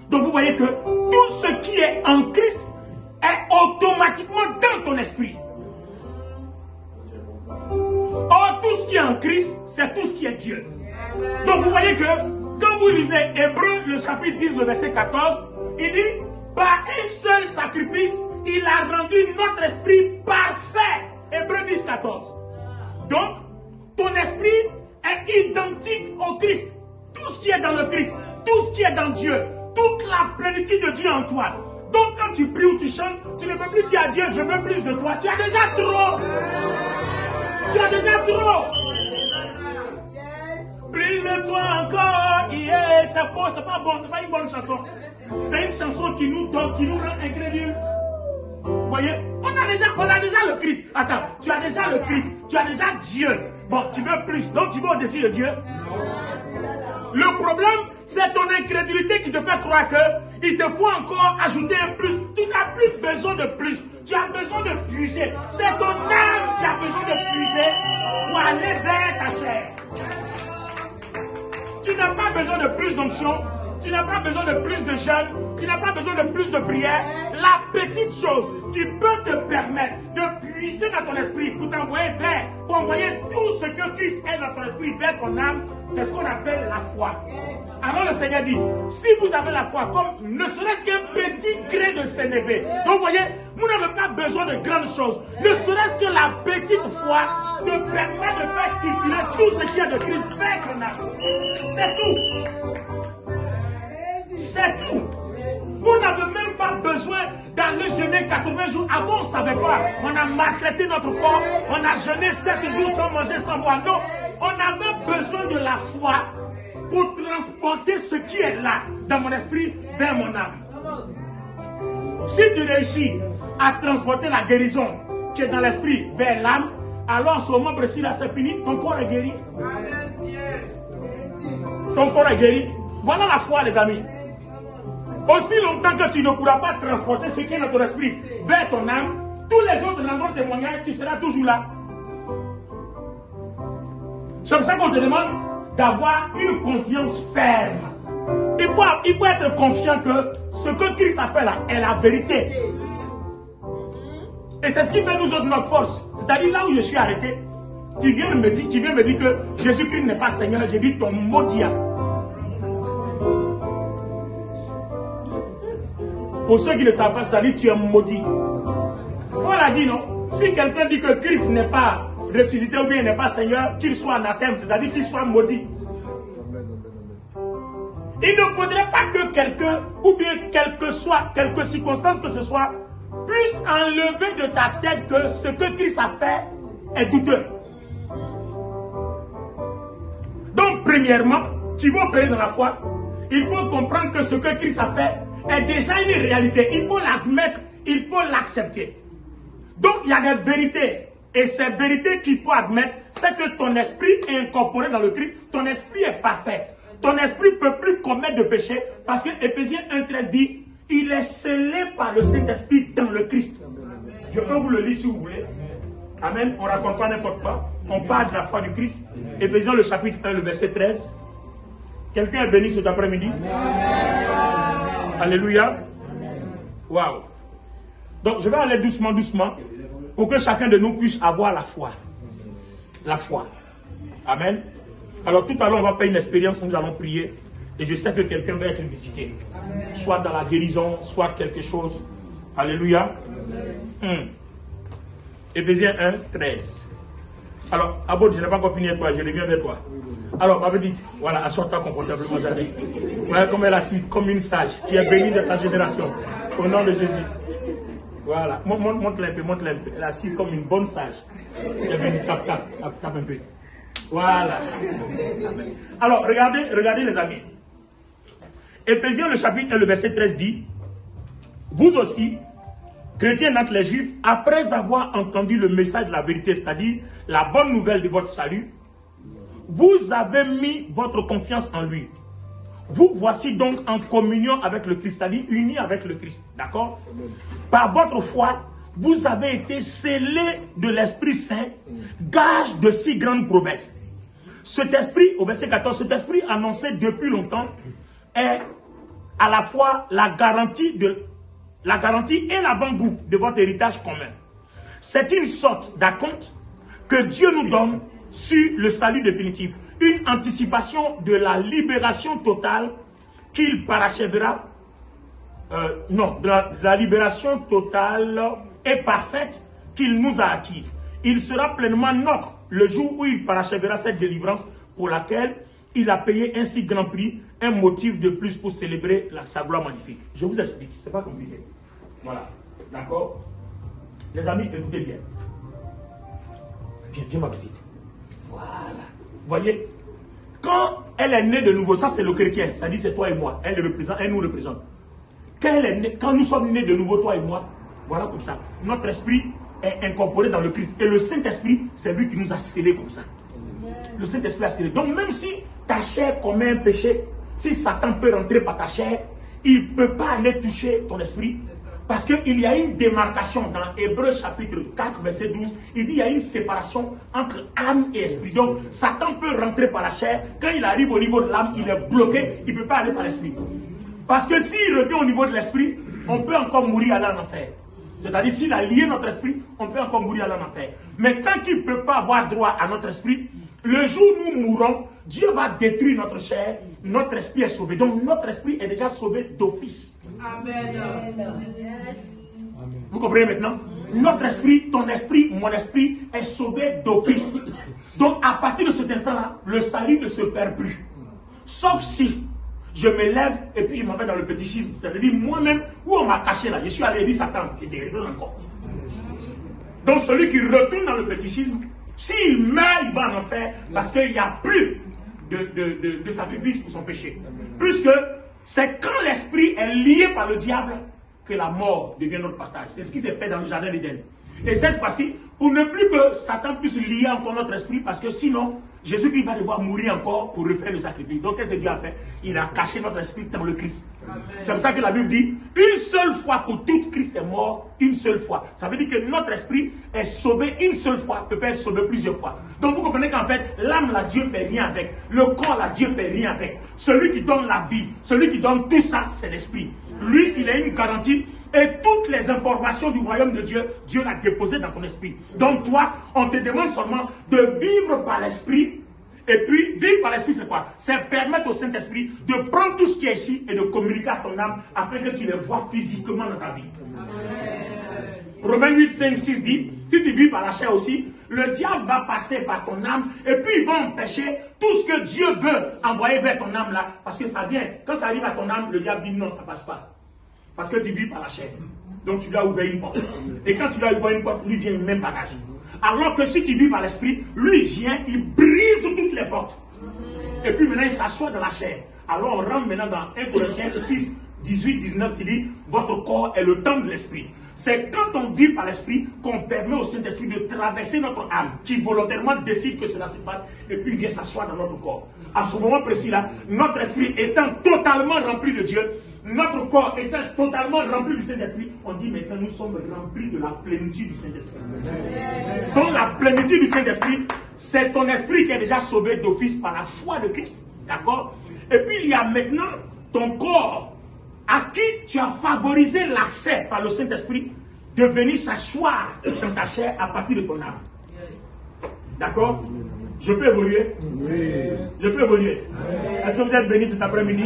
Donc vous voyez que tout ce qui est en Christ est automatiquement dans ton esprit. Or, tout ce qui est en Christ, c'est tout ce qui est Dieu. Donc vous voyez que quand vous lisez Hébreux, le chapitre 10, le verset 14, il dit, par un seul sacrifice, il a rendu notre esprit parfait Hébreux 10, 14. Donc, ton esprit est identique au Christ. Tout ce qui est dans le Christ, tout ce qui est dans Dieu, toute la plénitude de Dieu en toi. Donc, quand tu pries ou tu chantes, tu ne peux plus dire à Dieu, je veux plus de toi. Tu as déjà trop. Tu as déjà trop. Plus de toi encore. Yeah, c'est faux, c'est pas bon, c'est pas une bonne chanson. C'est une chanson qui nous donne, qui nous rend incrédules. Vous voyez, on a déjà le Christ. Attends, tu as déjà le Christ, tu as déjà Dieu. Bon, tu veux plus, donc tu veux au-dessus de Dieu. Le problème, c'est ton incrédulité qui te fait croire qu'il te faut encore ajouter un plus. Tu n'as plus besoin de plus. Tu as besoin de puiser. C'est ton âme qui a besoin de puiser pour aller vers ta chair. Tu n'as pas besoin de plus d'onction. Tu n'as pas besoin de plus de jeûne. Tu n'as pas besoin de plus de prière. La petite chose qui peut te permettre de puiser dans ton esprit pour t'envoyer vers, pour envoyer tout ce que Christ est dans ton esprit vers ton âme, c'est ce qu'on appelle la foi. Alors le Seigneur dit, si vous avez la foi, comme ne serait-ce qu'un petit grain de sénévé. Donc vous voyez, vous n'avez pas besoin de grandes choses. Ne serait-ce que la petite foi te permet de faire circuler tout ce qui est de Christ vers ton âme. C'est tout. C'est tout. Vous n'avez même pas besoin d'aller jeûner 80 jours. Avant, on ne savait pas. On a maltraité notre corps. On a jeûné 7 jours sans manger, sans boire. Non, on avait besoin de la foi pour transporter ce qui est là, dans mon esprit, vers mon âme. Si tu réussis à transporter la guérison qui est dans l'esprit vers l'âme, alors en ce moment précis là, c'est fini. Ton corps est guéri. Ton corps est guéri. Voilà la foi, les amis. Aussi longtemps que tu ne pourras pas transporter ce qui est dans ton esprit vers ton âme, tous les autres rendront témoignage, tu seras toujours là. C'est pour ça qu'on te demande d'avoir une confiance ferme. Il faut être confiant que ce que Christ a fait là est la vérité. Et c'est ce qui fait nous autres notre force. C'est-à-dire là où je suis arrêté, tu viens me dire que Jésus-Christ n'est pas Seigneur, j'ai dit ton maudit. Pour ceux qui ne savent pas, ça dit tu es maudit. On l'a dit, non? Si quelqu'un dit que Christ n'est pas ressuscité ou bien n'est pas Seigneur, qu'il soit anathème, c'est-à-dire qu'il soit maudit. Il ne faudrait pas que quelqu'un, ou bien quelques circonstances que ce soit, puisse enlever de ta tête que ce que Christ a fait est douteux. Donc, premièrement, tu veux opérer dans la foi, il faut comprendre que ce que Christ a fait est déjà une réalité. Il faut l'admettre, il faut l'accepter. Donc, il y a des vérités. Et ces vérités qu'il faut admettre, c'est que ton esprit est incorporé dans le Christ. Ton esprit est parfait. Ton esprit ne peut plus commettre de péché. Parce que Éphésiens 1,13 dit, il est scellé par le Saint-Esprit dans le Christ. Je peux vous le lire si vous voulez. Amen. On ne raconte pas n'importe quoi. On parle de la foi du Christ. Éphésiens le chapitre 1, le verset 13. Quelqu'un est béni cet après-midi? Alléluia. Waouh. Donc, je vais aller doucement, doucement, pour que chacun de nous puisse avoir la foi. La foi. Amen. Alors, tout à l'heure, on va faire une expérience où nous allons prier. Et je sais que quelqu'un va être visité. Soit dans la guérison, soit quelque chose. Alléluia. Éphésiens 1, 13. Alors, Abod, je n'ai pas encore fini avec toi, je reviens vers toi. Alors, Papa dit, voilà, assois-toi confortablement, j'arrive. Voilà comme elle est assise, comme une sage, qui est bénie de ta génération. Au nom de Jésus. Voilà, montre-la un peu, montre-la un peu. Elle est assise comme une bonne sage. Qui est bénie, tape un peu. Voilà. Alors, regardez les amis. Éphésiens, le chapitre 1, le verset 13 dit, vous aussi, chrétiens entre les juifs, après avoir entendu le message de la vérité, c'est-à-dire la bonne nouvelle de votre salut, vous avez mis votre confiance en lui. Vous voici donc en communion avec le Christ, c'est-à-dire unis avec le Christ. D'accord? Par votre foi, vous avez été scellés de l'Esprit Saint, gage de si grandes promesses. Cet esprit, au verset 14, cet esprit annoncé depuis longtemps est à la fois la garantie et l'avant-goût de votre héritage commun. C'est une sorte d'acompte que Dieu nous donne sur le salut définitif. Une anticipation de la libération totale qu'il parachèvera. De la libération totale et parfaite qu'il nous a acquise. il sera pleinement notre le jour où il parachèvera cette délivrance pour laquelle il a payé un si grand prix, un motif de plus pour célébrer sa gloire magnifique. Je vous explique, ce n'est pas compliqué. Voilà, d'accord? Les amis, écoutez bien. Viens ma petite. Voilà. Vous voyez, quand elle est née de nouveau, ça c'est le chrétien, ça dit c'est toi et moi, elle nous représente. Quand nous sommes nés de nouveau, toi et moi, voilà comme ça. Notre esprit est incorporé dans le Christ. Et le Saint-Esprit, c'est lui qui nous a scellés comme ça. Le Saint-Esprit a scellé. Donc même si ta chair commet un péché, si Satan peut rentrer par ta chair, il ne peut pas aller toucher ton esprit. Parce qu'il y a une démarcation dans Hébreux chapitre 4, verset 12. Il dit qu'il y a une séparation entre âme et esprit. Donc Satan peut rentrer par la chair. Quand il arrive au niveau de l'âme, il est bloqué. Il ne peut pas aller par l'esprit. Parce que s'il revient au niveau de l'esprit, on peut encore mourir aller en enfer. C'est-à-dire, s'il a lié notre esprit, on peut encore mourir aller en enfer. Mais tant qu'il ne peut pas avoir droit à notre esprit, le jour où nous mourrons, Dieu va détruire notre chair, notre esprit est sauvé. Donc notre esprit est déjà sauvé d'office. Amen. Vous comprenez maintenant? Notre esprit, ton esprit, mon esprit est sauvé d'office. Donc à partir de cet instant-là, le salut ne se perd plus. Sauf si je me lève et puis je m'en vais dans le fétichisme. C'est-à-dire moi-même, où on m'a caché là, je suis allé dire Satan, il dérive encore. Donc celui qui retourne dans le fétichisme, s'il meurt, il va en enfer parce qu'il n'y a plus de sacrifice pour son péché. Puisque c'est quand l'esprit est lié par le diable que la mort devient notre partage. C'est ce qui s'est fait dans le jardin d'Éden. Et cette fois-ci, pour ne plus que Satan puisse lier encore notre esprit, parce que sinon, Jésus-Christ va devoir mourir encore pour refaire le sacrifice. Donc qu'est-ce que Dieu a fait? Il a caché notre esprit dans le Christ. C'est pour ça que la Bible dit, une seule fois pour toutes, Christ est mort, une seule fois. Ça veut dire que notre esprit est sauvé une seule fois, peut pas être sauvé plusieurs fois. Donc vous comprenez qu'en fait, l'âme, là, Dieu ne fait rien avec. Le corps, là, Dieu ne fait rien avec. Celui qui donne la vie, celui qui donne tout ça, c'est l'esprit. Lui, il a une garantie. Et toutes les informations du royaume de Dieu, Dieu l'a déposé dans ton esprit. Donc toi, on te demande seulement de vivre par l'esprit. Et puis, vivre par l'esprit, c'est quoi? C'est permettre au Saint-Esprit de prendre tout ce qui est ici et de communiquer à ton âme afin que tu les vois physiquement dans ta vie. Romains 8, 5, 6 dit, si tu vis par la chair aussi, le diable va passer par ton âme et puis il va empêcher tout ce que Dieu veut envoyer vers ton âme là. Parce que ça vient. Quand ça arrive à ton âme, le diable dit non, ça ne passe pas. Parce que tu vis par la chair. Donc tu dois ouvrir une porte. Et quand tu dois ouvrir une porte, lui vient le même bagage. Alors que si tu vis par l'esprit, lui vient, il brise toutes les portes. Et puis maintenant il s'assoit dans la chair. Alors on rentre maintenant dans 1 Corinthiens 6, 18, 19 qui dit, votre corps est le temple de l'esprit. C'est quand on vit par l'esprit qu'on permet au Saint-Esprit de traverser notre âme, qui volontairement décide que cela se passe, et puis vient s'asseoir dans notre corps. À ce moment précis-là, notre esprit étant totalement rempli de Dieu, notre corps étant totalement rempli du Saint-Esprit, on dit maintenant nous sommes remplis de la plénitude du Saint-Esprit. Donc la plénitude du Saint-Esprit, c'est ton esprit qui est déjà sauvé d'office par la foi de Christ. D'accord? Et puis il y a maintenant ton corps à qui tu as favorisé l'accès par le Saint-Esprit de venir s'asseoir dans ta chair à partir de ton âme. D'accord? Je peux évoluer? Oui. Je peux évoluer? Oui. Est-ce que vous êtes bénis cet après-midi?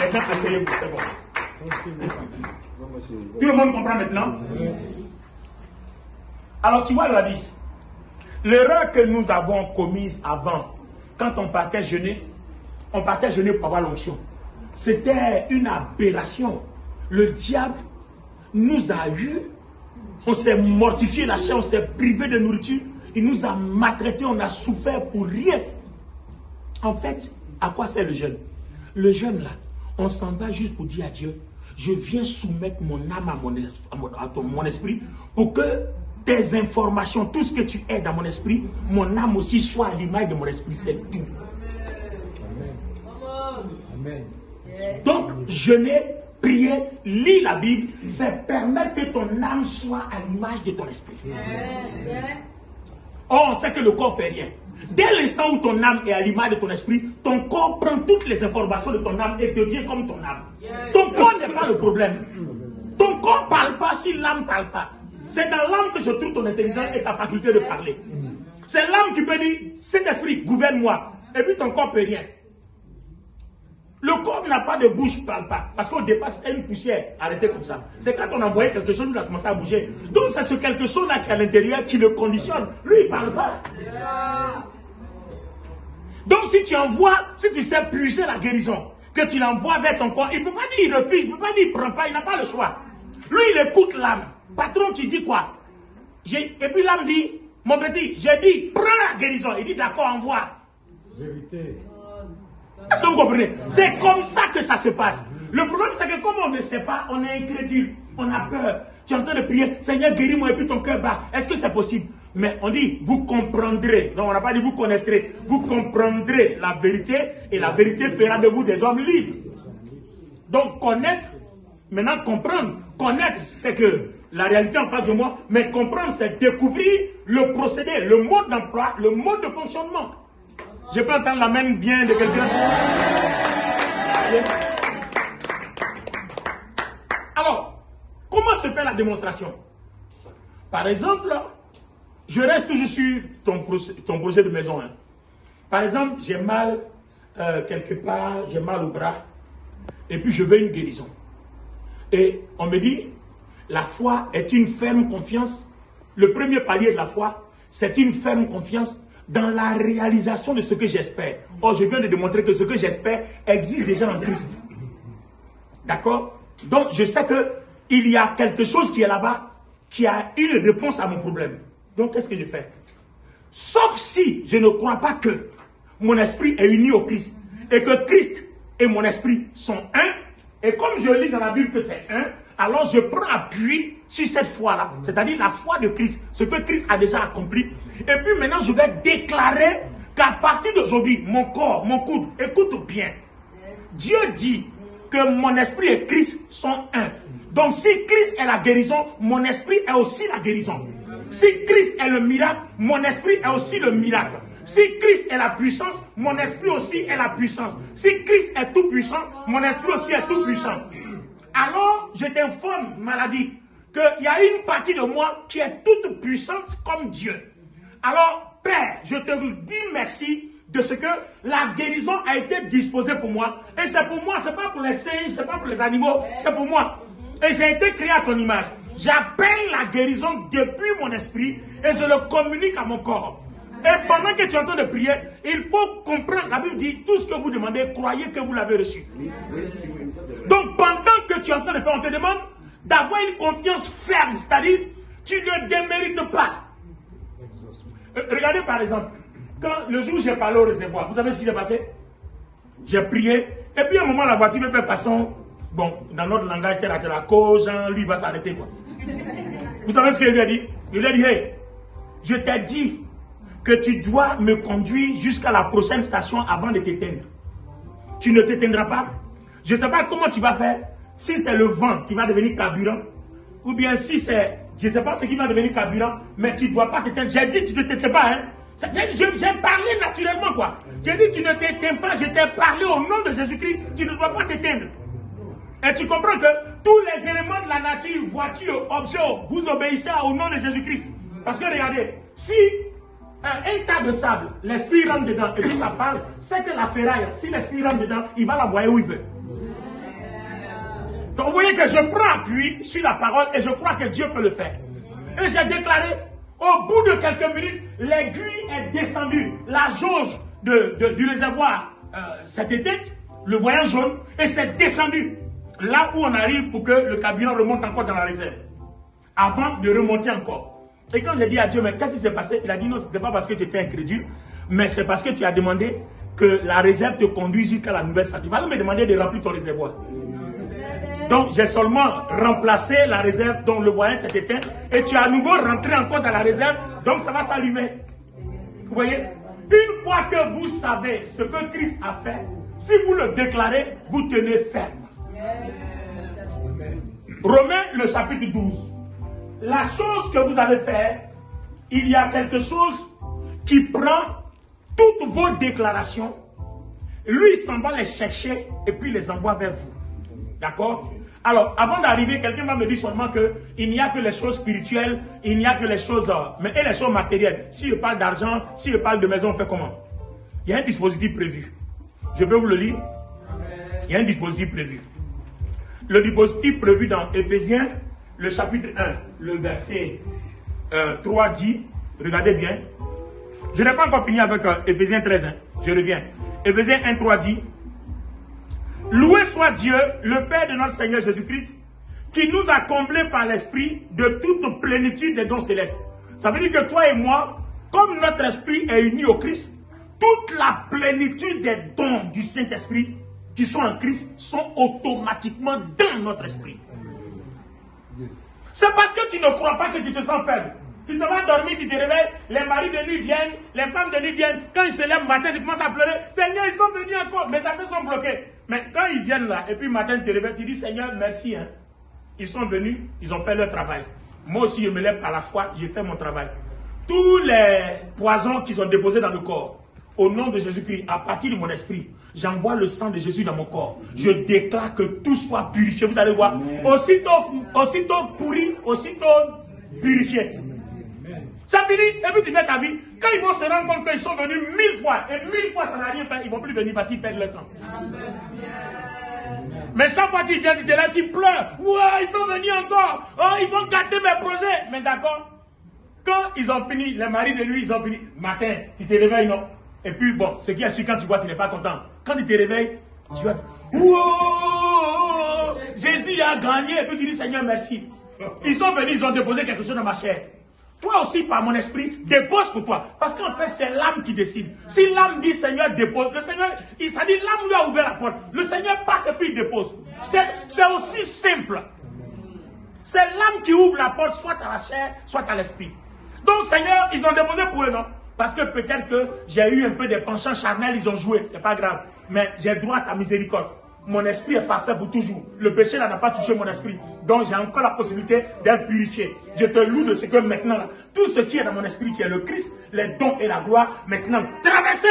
Maintenant, asseyez-vous, c'est bon. Tout le monde comprend maintenant? Oui. Alors, tu vois, il a dit, l'erreur que nous avons commise avant, quand on partait jeûner pour avoir l'onction. C'était une aberration. Le diable nous a eu, on s'est mortifié la chair, on s'est privé de nourriture, il nous a maltraités, on a souffert pour rien. En fait, à quoi sert le jeûne? Le jeûne là, on s'en va juste pour dire à Dieu, je viens soumettre mon âme à mon esprit pour que tes informations, tout ce que tu es dans mon esprit, mon âme aussi soit à l'image de mon esprit, c'est tout. Amen. Amen. Donc, jeûner, prier, lire la Bible, c'est permettre que ton âme soit à l'image de ton esprit. Or, on sait que le corps ne fait rien. Dès l'instant où ton âme est à l'image de ton esprit, ton corps prend toutes les informations de ton âme et devient comme ton âme. Ton corps n'est pas le problème. Ton corps ne parle pas si l'âme ne parle pas. C'est dans l'âme que se trouve ton intelligence et ta faculté de parler. C'est l'âme qui peut dire, Saint-Esprit, gouverne-moi. Et puis ton corps ne peut rien. Le corps n'a pas de bouche, parle pas. Parce qu'au départ, c'était une poussière arrêtée comme ça. C'est quand on envoyait quelque chose, il a commencé à bouger. Donc c'est ce quelque chose-là qui est à l'intérieur qui le conditionne. Lui, il ne parle pas. Donc si tu envoies, si tu sais puiser la guérison, que tu l'envoies vers ton corps, il ne peut pas dire il refuse, il ne peut pas dire il ne prend pas, il n'a pas le choix. Lui, il écoute l'âme. Patron, tu dis quoi? Et puis l'âme dit, mon petit, j'ai dit, prends la guérison. Il dit, d'accord, envoie. Vérité. Est-ce que vous comprenez? C'est comme ça que ça se passe. Le problème, c'est que comme on ne sait pas, on est incrédule, on a peur. Tu es en train de prier, Seigneur, guéris-moi, et puis ton cœur bat. Est-ce que c'est possible? Mais on dit, vous comprendrez. Non, on n'a pas dit vous connaîtrez. Vous comprendrez la vérité, et la vérité fera de vous des hommes libres. Donc, connaître, maintenant comprendre. Connaître, c'est que la réalité en face de moi, mais comprendre, c'est découvrir le procédé, le mode d'emploi, le mode de fonctionnement. Je peux entendre la main bien de quelqu'un. Alors, comment se fait la démonstration? Par exemple, je reste toujours sur ton projet de maison. Hein. Par exemple, j'ai mal quelque part, j'ai mal au bras, et puis je veux une guérison. Et on me dit, la foi est une ferme confiance. Le premier palier de la foi, c'est une ferme confiance dans la réalisation de ce que j'espère. Or, je viens de démontrer que ce que j'espère existe déjà en Christ. D'accord? Donc, je sais qu'il y a quelque chose qui est là-bas, qui a une réponse à mon problème. Donc, qu'est-ce que je fais? Sauf si je ne crois pas que mon esprit est uni au Christ, et que Christ et mon esprit sont un, et comme je lis dans la Bible que c'est un, alors je prends appui sur cette foi-là, c'est-à-dire la foi de Christ, ce que Christ a déjà accompli. Et puis maintenant, je vais déclarer qu'à partir d'aujourd'hui, mon corps, mon coude, écoute bien. Dieu dit que mon esprit et Christ sont un. Donc si Christ est la guérison, mon esprit est aussi la guérison. Si Christ est le miracle, mon esprit est aussi le miracle. Si Christ est la puissance, mon esprit aussi est la puissance. Si Christ est tout puissant, mon esprit aussi est tout puissant. Alors, je t'informe, maladie, qu'il y a une partie de moi qui est toute puissante comme Dieu. Alors, Père, je te dis merci de ce que la guérison a été disposée pour moi. Et c'est pour moi, c'est pas pour les singes, c'est pas pour les animaux, c'est pour moi. Et j'ai été créé à ton image. J'appelle la guérison depuis mon esprit et je le communique à mon corps. Et pendant que tu es en train de prier, il faut comprendre, la Bible dit, tout ce que vous demandez, croyez que vous l'avez reçu. Donc pendant que tu es en train de faire, on te demande d'avoir une confiance ferme, c'est-à-dire, tu ne démérites pas. Regardez par exemple, quand le jour où j'ai parlé au réservoir, vous savez ce qui s'est passé? J'ai prié, et puis à un moment la voiture me fait façon, bon, dans notre langage, la cause, lui va s'arrêter quoi. Vous savez ce qu'il lui a dit? Il lui a dit, hey, je t'ai dit que tu dois me conduire jusqu'à la prochaine station avant de t'éteindre. Tu ne t'éteindras pas. Je ne sais pas comment tu vas faire, si c'est le vent qui va devenir carburant, ou bien si c'est, je ne sais pas ce qui va devenir carburant, mais tu ne dois pas t'éteindre. J'ai dit, tu ne t'éteins pas, hein. J'ai parlé naturellement, quoi. J'ai dit, tu ne t'éteins pas, je t'ai parlé au nom de Jésus-Christ, tu ne dois pas t'éteindre. Et tu comprends que tous les éléments de la nature, voiture, objets, vous obéissez au nom de Jésus-Christ. Parce que regardez, si un tas de sable, l'esprit rentre dedans et puis ça parle, c'est que la ferraille, si l'esprit rentre dedans, il va l'envoyer où il veut. Donc vous voyez que je prends appui sur la parole et je crois que Dieu peut le faire. Et j'ai déclaré, au bout de quelques minutes, l'aiguille est descendue. La jauge du réservoir s'est éteinte, le voyant jaune, et c'est descendu. Là où on arrive pour que le carburant remonte encore dans la réserve. Avant de remonter encore. Et quand j'ai dit à Dieu, mais qu'est-ce qui s'est passé? Il a dit non, ce n'était pas parce que tu étais incrédule, mais c'est parce que tu as demandé que la réserve te conduise jusqu'à la nouvelle salle. Il va me demander de remplir ton réservoir. Donc j'ai seulement remplacé la réserve dont le voyant s'est éteint et tu es à nouveau rentré encore dans la réserve, donc ça va s'allumer. Vous voyez? Une fois que vous savez ce que Christ a fait, si vous le déclarez, vous tenez ferme. Romains le chapitre 12. La chose que vous allez faire, il y a quelque chose qui prend toutes vos déclarations. Lui, il s'en va les chercher et puis les envoie vers vous. D'accord? Alors, avant d'arriver, quelqu'un va me dire seulement qu'il n'y a que les choses spirituelles, il n'y a que les choses, mais et les choses matérielles. Si je parle d'argent, si je parle de maison, on fait comment? Il y a un dispositif prévu. Je peux vous le lire. Il y a un dispositif prévu. Le dispositif prévu dans Éphésiens, le chapitre 1, le verset 3 dit, regardez bien, je n'ai pas encore fini avec Éphésiens 13, hein, je reviens. Éphésiens 1, 3 dit, loué soit Dieu, le Père de notre Seigneur Jésus-Christ, qui nous a comblés par l'Esprit de toute plénitude des dons célestes. Ça veut dire que toi et moi, comme notre esprit est uni au Christ, toute la plénitude des dons du Saint-Esprit qui sont en Christ sont automatiquement dans notre esprit. C'est parce que tu ne crois pas que tu te sens faible. Tu te vas dormir, tu te réveilles, les maris de nuit viennent, les femmes de nuit viennent. Quand ils se lèvent le matin, tu commences à pleurer. Seigneur, ils sont venus encore, mes affaires sont bloquées. Mais quand ils viennent là, et puis le matin, tu te réveilles, tu dis, Seigneur, merci. Hein. Ils sont venus, ils ont fait leur travail. Moi aussi, je me lève par la foi, j'ai fait mon travail. Tous les poisons qu'ils ont déposés dans le corps, au nom de Jésus-Christ, à partir de mon esprit, j'envoie le sang de Jésus dans mon corps. Je déclare que tout soit purifié. Vous allez voir, aussitôt pourri, aussitôt purifié. Ça finit, et puis tu mets ta vie. Quand ils vont se rendre compte qu'ils sont venus 1000 fois, et 1000 fois ça n'a rien fait, ils ne vont plus venir parce qu'ils perdent leur temps. Mais chaque fois qu'ils viennent, tu te lèves, tu pleures. Ouais, ils sont venus encore. Oh, ils vont gâter mes projets. Mais d'accord. Quand ils ont fini, les maris de lui, ils ont fini. Matin, tu te réveilles, non? Et puis, bon, ce qui est sûr, quand tu vois, tu n'es pas content. Quand tu te réveilles, tu vas dire, wow, Jésus a gagné. Et puis tu dis, Seigneur, merci. Ils sont venus, ils ont déposé quelque chose dans ma chair. Toi aussi, par mon esprit, dépose pour toi. Parce qu'en fait, c'est l'âme qui décide. Si l'âme dit, Seigneur, dépose, le Seigneur, ça dit, l'âme lui a ouvert la porte. Le Seigneur passe et puis il dépose. C'est aussi simple. C'est l'âme qui ouvre la porte, soit à la chair, soit à l'esprit. Donc, Seigneur, ils ont déposé pour eux, non? Parce que peut-être que j'ai eu un peu des penchants charnels, ils ont joué, c'est pas grave. Mais j'ai droit à ta miséricorde. Mon esprit est parfait pour toujours. Le péché n'a pas touché mon esprit. Donc j'ai encore la possibilité d'être purifié. Je te loue de ce que maintenant, là, tout ce qui est dans mon esprit, qui est le Christ, les dons et la gloire, maintenant traversez,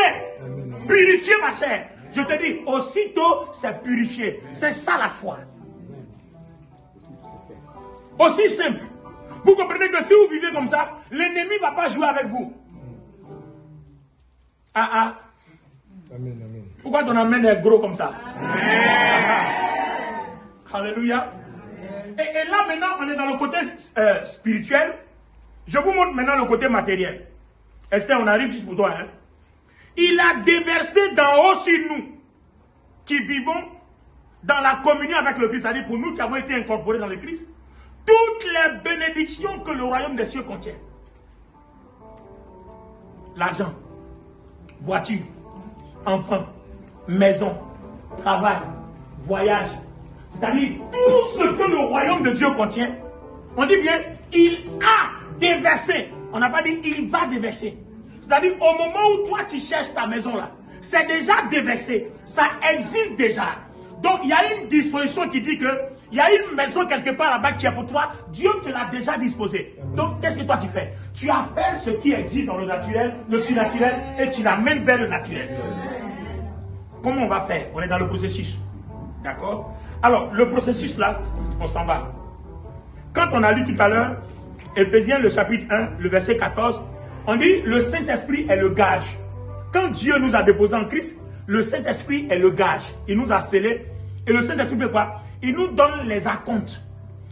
purifiez ma chair. Je te dis, aussitôt c'est purifié. C'est ça la foi. Aussi simple. Vous comprenez que si vous vivez comme ça, l'ennemi ne va pas jouer avec vous. Amen, amen. Pourquoi ton amen est gros comme ça? Alléluia. Et là maintenant, on est dans le côté spirituel. Je vous montre maintenant le côté matériel. Esther, on arrive juste pour toi. Hein? Il a déversé d'en haut sur nous, qui vivons dans la communion avec le Christ, c'est-à-dire pour nous qui avons été incorporés dans le Christ, toutes les bénédictions que le royaume des cieux contient. L'argent, voiture, enfants, maison, travail, voyage. C'est-à-dire tout ce que le royaume de Dieu contient. On dit bien, il a déversé. On n'a pas dit il va déverser. C'est-à-dire au moment où toi tu cherches ta maison là, c'est déjà déversé. Ça existe déjà. Donc il y a une disposition qui dit que il y a une maison quelque part là-bas qui est pour toi. Dieu te l'a déjà disposée. Donc qu'est-ce que toi tu fais? Tu appelles ce qui existe dans le naturel, le surnaturel, et tu l'amènes vers le naturel. Comment on va faire? On est dans le processus. D'accord? Alors, le processus là, on s'en va. Quand on a lu tout à l'heure, Éphésiens le chapitre 1, le verset 14, on dit le Saint-Esprit est le gage. Quand Dieu nous a déposés en Christ, le Saint-Esprit est le gage. Il nous a scellés. Et le Saint-Esprit fait quoi? Il nous donne les acomptes.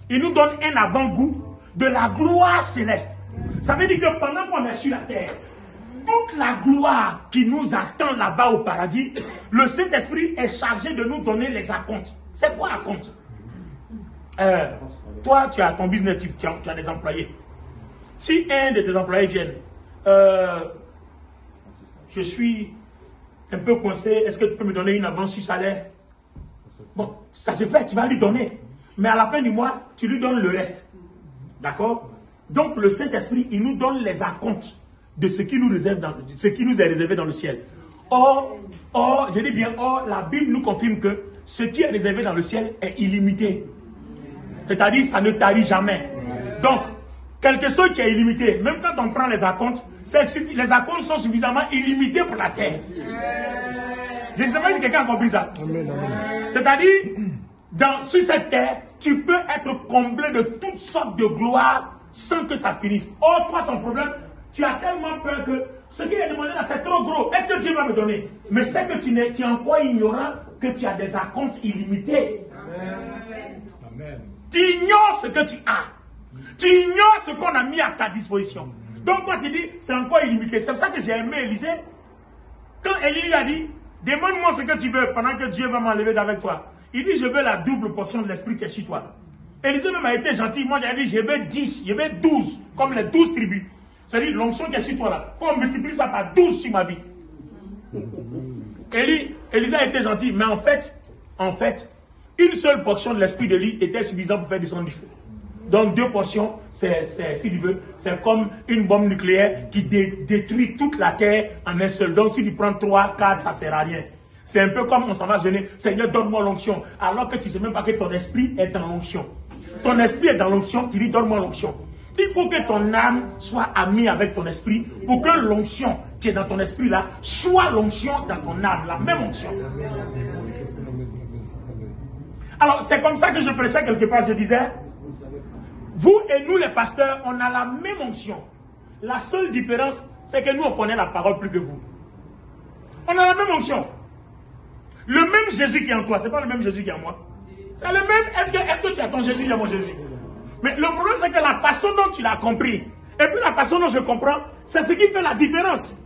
Il nous donne un avant-goût de la gloire céleste. Ça veut dire que pendant qu'on est sur la terre, toute la gloire qui nous attend là-bas au paradis, le Saint-Esprit est chargé de nous donner les acomptes. C'est quoi acompte? Toi, tu as ton business, tu as des employés. Si un de tes employés vient, je suis un peu coincé, est-ce que tu peux me donner une avance sur salaire? Bon, ça se fait, tu vas lui donner. Mais à la fin du mois, tu lui donnes le reste. D'accord? Donc le Saint-Esprit, il nous donne les acomptes de ce qui nous réserve ce qui nous est réservé dans le ciel. Or, je dis bien, la Bible nous confirme que ce qui est réservé dans le ciel est illimité. C'est-à-dire, ça ne tarit jamais. Donc, quelque chose qui est illimité, même quand on prend les acomptes, les acomptes sont suffisamment illimités pour la terre. Je ne sais pas si quelqu'un a compris ça. C'est-à-dire, sur cette terre, tu peux être comblé de toutes sortes de gloires sans que ça finisse. Or, toi, ton problème, tu as tellement peur que ce qui est demandé là, c'est trop gros. Est-ce que Dieu va me donner? Mais c'est que tu es encore ignorant que tu as des acomptes illimités. Amen. Tu ignores ce que tu as. Tu ignores ce qu'on a mis à ta disposition. Donc quand tu dis, c'est encore illimité. C'est pour ça que j'ai aimé Élisée. Quand Élie lui a dit, demande-moi ce que tu veux pendant que Dieu va m'enlever d'avec toi. Il dit, je veux la double portion de l'esprit qui est sur toi. Élisée même a été gentil. Moi j'ai dit, je veux 10, je veux 12, comme les 12 tribus. C'est-à-dire l'onction qui est sur toi là. Qu'on multiplie ça par 12 sur ma vie. Élisée a été gentil, mais en fait, une seule portion de l'esprit d'Élie était suffisante pour faire descendre du feu. Donc 2 portions, si tu veux, c'est comme une bombe nucléaire qui détruit toute la terre en un seul. Donc si tu prends 3, 4, ça ne sert à rien. C'est un peu comme on s'en va jeûner. Seigneur, donne-moi l'onction. Alors que tu ne sais même pas que ton esprit est dans l'onction. Ton esprit est dans l'onction, tu dis donne-moi l'onction. Il faut que ton âme soit amie avec ton esprit pour que l'onction qui est dans ton esprit là soit l'onction dans ton âme, la même onction. Alors c'est comme ça que je prêchais quelque part, je disais, vous et nous les pasteurs, on a la même onction. La seule différence, c'est que nous on connaît la parole plus que vous. On a la même onction. Le même Jésus qui est en toi, c'est pas le même Jésus qui est en moi. C'est le même, est-ce que tu as ton Jésus, j'ai mon Jésus? Mais le problème, c'est que la façon dont tu l'as compris, et puis la façon dont je comprends, c'est ce qui fait la différence.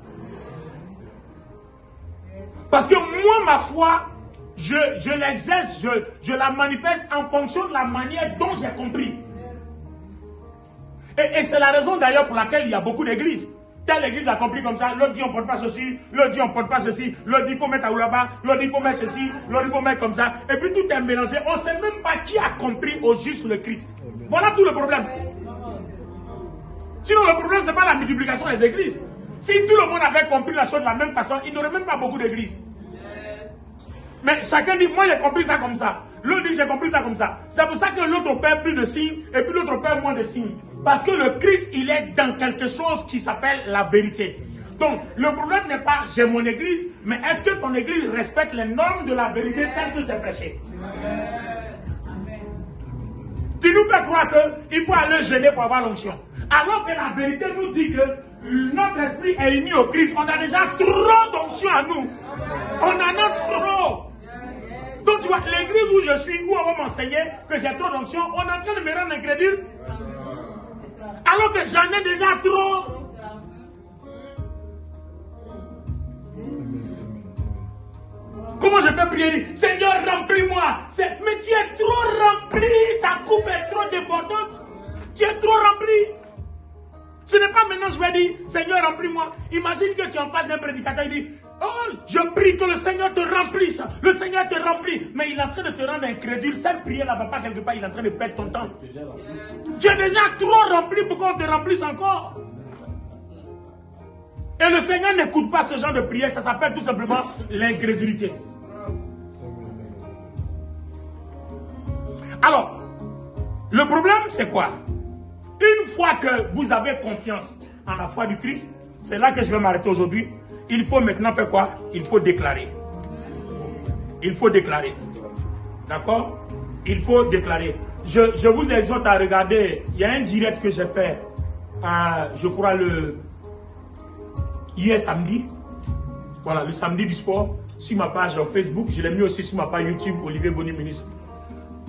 Parce que moi, ma foi, je l'exerce, je la manifeste en fonction de la manière dont j'ai compris. Et c'est la raison d'ailleurs pour laquelle il y a beaucoup d'églises. Telle église a compris comme ça, l'autre dit on ne porte pas ceci, l'autre dit on ne porte pas ceci, l'autre dit il faut mettre à là-bas, l'autre dit il faut mettre ceci, l'autre dit il faut mettre comme ça. Et puis tout est mélangé. On ne sait même pas qui a compris au juste le Christ. Voilà tout le problème. Sinon le problème, ce n'est pas la multiplication des églises. Si tout le monde avait compris la chose de la même façon, il n'y aurait même pas beaucoup d'églises. Mais chacun dit, moi j'ai compris ça comme ça. L'autre dit, j'ai compris ça comme ça. C'est pour ça que l'autre perd plus de signes et puis l'autre perd moins de signes. Parce que le Christ, il est dans quelque chose qui s'appelle la vérité. Donc, le problème n'est pas, j'ai mon église, mais est-ce que ton église respecte les normes de la vérité telles que c'est prêché? Tu nous fais croire qu'il faut aller jeûner pour avoir l'onction. Alors que la vérité nous dit que notre esprit est uni au Christ. On a déjà trop d'onction à nous. On en a trop. Donc tu vois, l'église où je suis, où on va m'enseigner que j'ai trop d'onction, on est en train de me rendre incrédule. Alors que j'en ai déjà trop. Comment je peux prier? Seigneur, remplis-moi. Mais tu es trop rempli. Ta coupe est trop débordante. Tu es trop rempli. Ce n'est pas maintenant je vais dire, Seigneur, remplis-moi. Imagine que tu es en face d'un prédicateur, il dit, oh, je prie que le Seigneur te remplisse. Le Seigneur te remplit. Mais il est en train de te rendre incrédule. Cette prière là va pas quelque part, il est en train de perdre ton temps. Tu es déjà trop rempli pour qu'on te remplisse encore. Et le Seigneur n'écoute pas ce genre de prière. Ça s'appelle tout simplement l'incrédulité. Alors, le problème c'est quoi? Une fois que vous avez confiance en la foi du Christ, c'est là que je vais m'arrêter aujourd'hui. Il faut maintenant faire quoi? Il faut déclarer. Il faut déclarer. D'accord? Il faut déclarer. Je vous exhorte à regarder. Il y a un direct que j'ai fait, je crois, hier samedi. Voilà, le samedi du sport. Sur ma page Facebook. Je l'ai mis aussi sur ma page YouTube, Olivier Boni Ministry.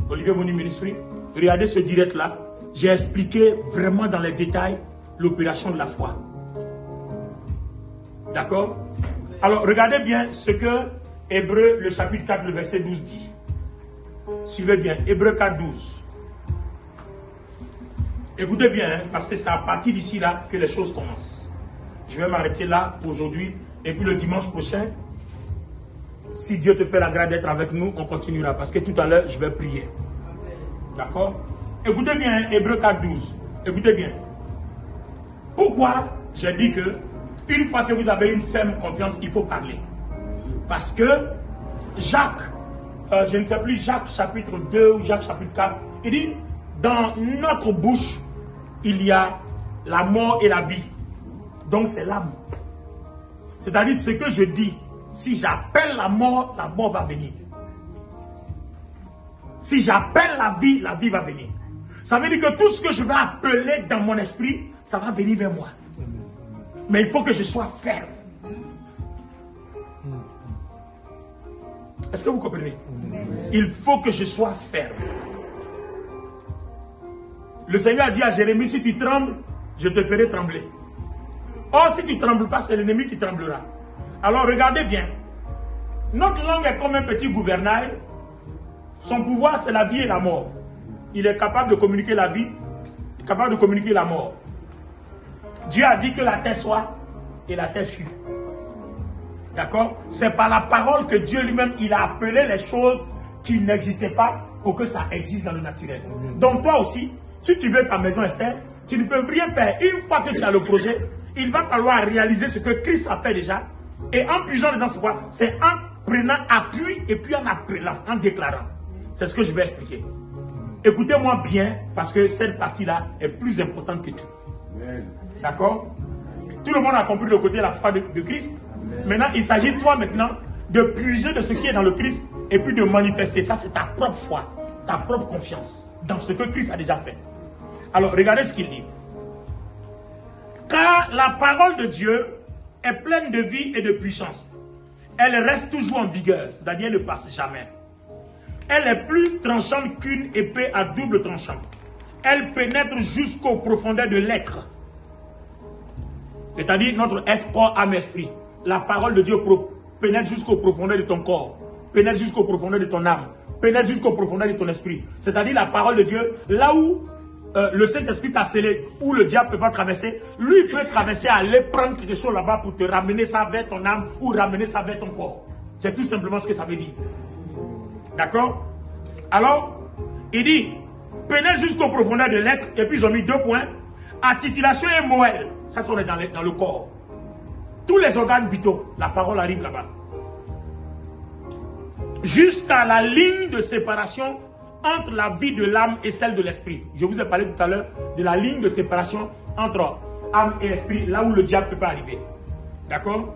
Olivier Boni Ministry. Regardez ce direct-là. J'ai expliqué vraiment dans les détails l'opération de la foi. D'accord? Alors, regardez bien ce que Hébreux, le chapitre 4, le verset 12 dit. Suivez bien, Hébreux 4, 12. Écoutez bien, hein, parce que c'est à partir d'ici là que les choses commencent. Je vais m'arrêter là pour aujourd'hui. Et puis le dimanche prochain, si Dieu te fait la grâce d'être avec nous, on continuera. Parce que tout à l'heure, je vais prier. D'accord? Écoutez bien, Hébreux 4, 12. Écoutez bien. Pourquoi j'ai dit que une fois que vous avez une ferme confiance, il faut parler? Parce que Jacques, je ne sais plus, Jacques chapitre 2 ou Jacques chapitre 4, il dit, dans notre bouche, il y a la mort et la vie. Donc c'est l'âme. C'est-à-dire ce que je dis, si j'appelle la mort va venir. Si j'appelle la vie va venir. Ça veut dire que tout ce que je vais appeler dans mon esprit, ça va venir vers moi. Mais il faut que je sois ferme. Est-ce que vous comprenez? Il faut que je sois ferme. Le Seigneur a dit à Jérémie, si tu trembles, je te ferai trembler. Or, si tu ne trembles pas, c'est l'ennemi qui tremblera. Alors, regardez bien. Notre langue est comme un petit gouvernail. Son pouvoir, c'est la vie et la mort. Il est capable de communiquer la vie, il est capable de communiquer la mort. Dieu a dit que la terre soit, et la terre fut. D'accord? C'est par la parole que Dieu lui-même, il a appelé les choses qui n'existaient pas pour que ça existe dans le naturel. Donc toi aussi, si tu veux ta maison Esther, tu ne peux rien faire. Une fois que tu as le projet, il va falloir réaliser ce que Christ a fait déjà. Et en puisant dedans, c'est quoi? C'est en prenant appui et puis en appelant, en déclarant. C'est ce que je vais expliquer. Écoutez-moi bien, parce que cette partie-là est plus importante que tout. D'accord? Tout le monde a compris le côté de la foi de Christ. Maintenant, il s'agit toi maintenant de puiser de ce qui est dans le Christ et puis de manifester. Ça, c'est ta propre foi, ta propre confiance dans ce que Christ a déjà fait. Alors, regardez ce qu'il dit. Car la parole de Dieu est pleine de vie et de puissance. Elle reste toujours en vigueur, c'est-à-dire elle ne passe jamais. Elle est plus tranchante qu'une épée à double tranchant. Elle pénètre jusqu'aux profondeurs de l'être. C'est-à-dire notre être, corps, âme, esprit. La parole de Dieu pénètre jusqu'aux profondeurs de ton corps, pénètre jusqu'aux profondeurs de ton âme, pénètre jusqu'aux profondeurs de ton esprit. C'est-à-dire la parole de Dieu, là où le Saint-Esprit t'a scellé, où le diable ne peut pas traverser, lui il peut traverser, aller prendre quelque chose là-bas pour te ramener ça vers ton âme ou ramener ça vers ton corps. C'est tout simplement ce que ça veut dire. D'accord? Alors, il dit, pénètre jusqu'aux profondeurs de l'être, et puis ils ont mis 2 points, articulation et moelle. Ça, c'est dans le corps. Tous les organes vitaux, la parole arrive là-bas. Jusqu'à la ligne de séparation entre la vie de l'âme et celle de l'esprit. Je vous ai parlé tout à l'heure de la ligne de séparation entre âme et esprit, là où le diable ne peut pas arriver. D'accord?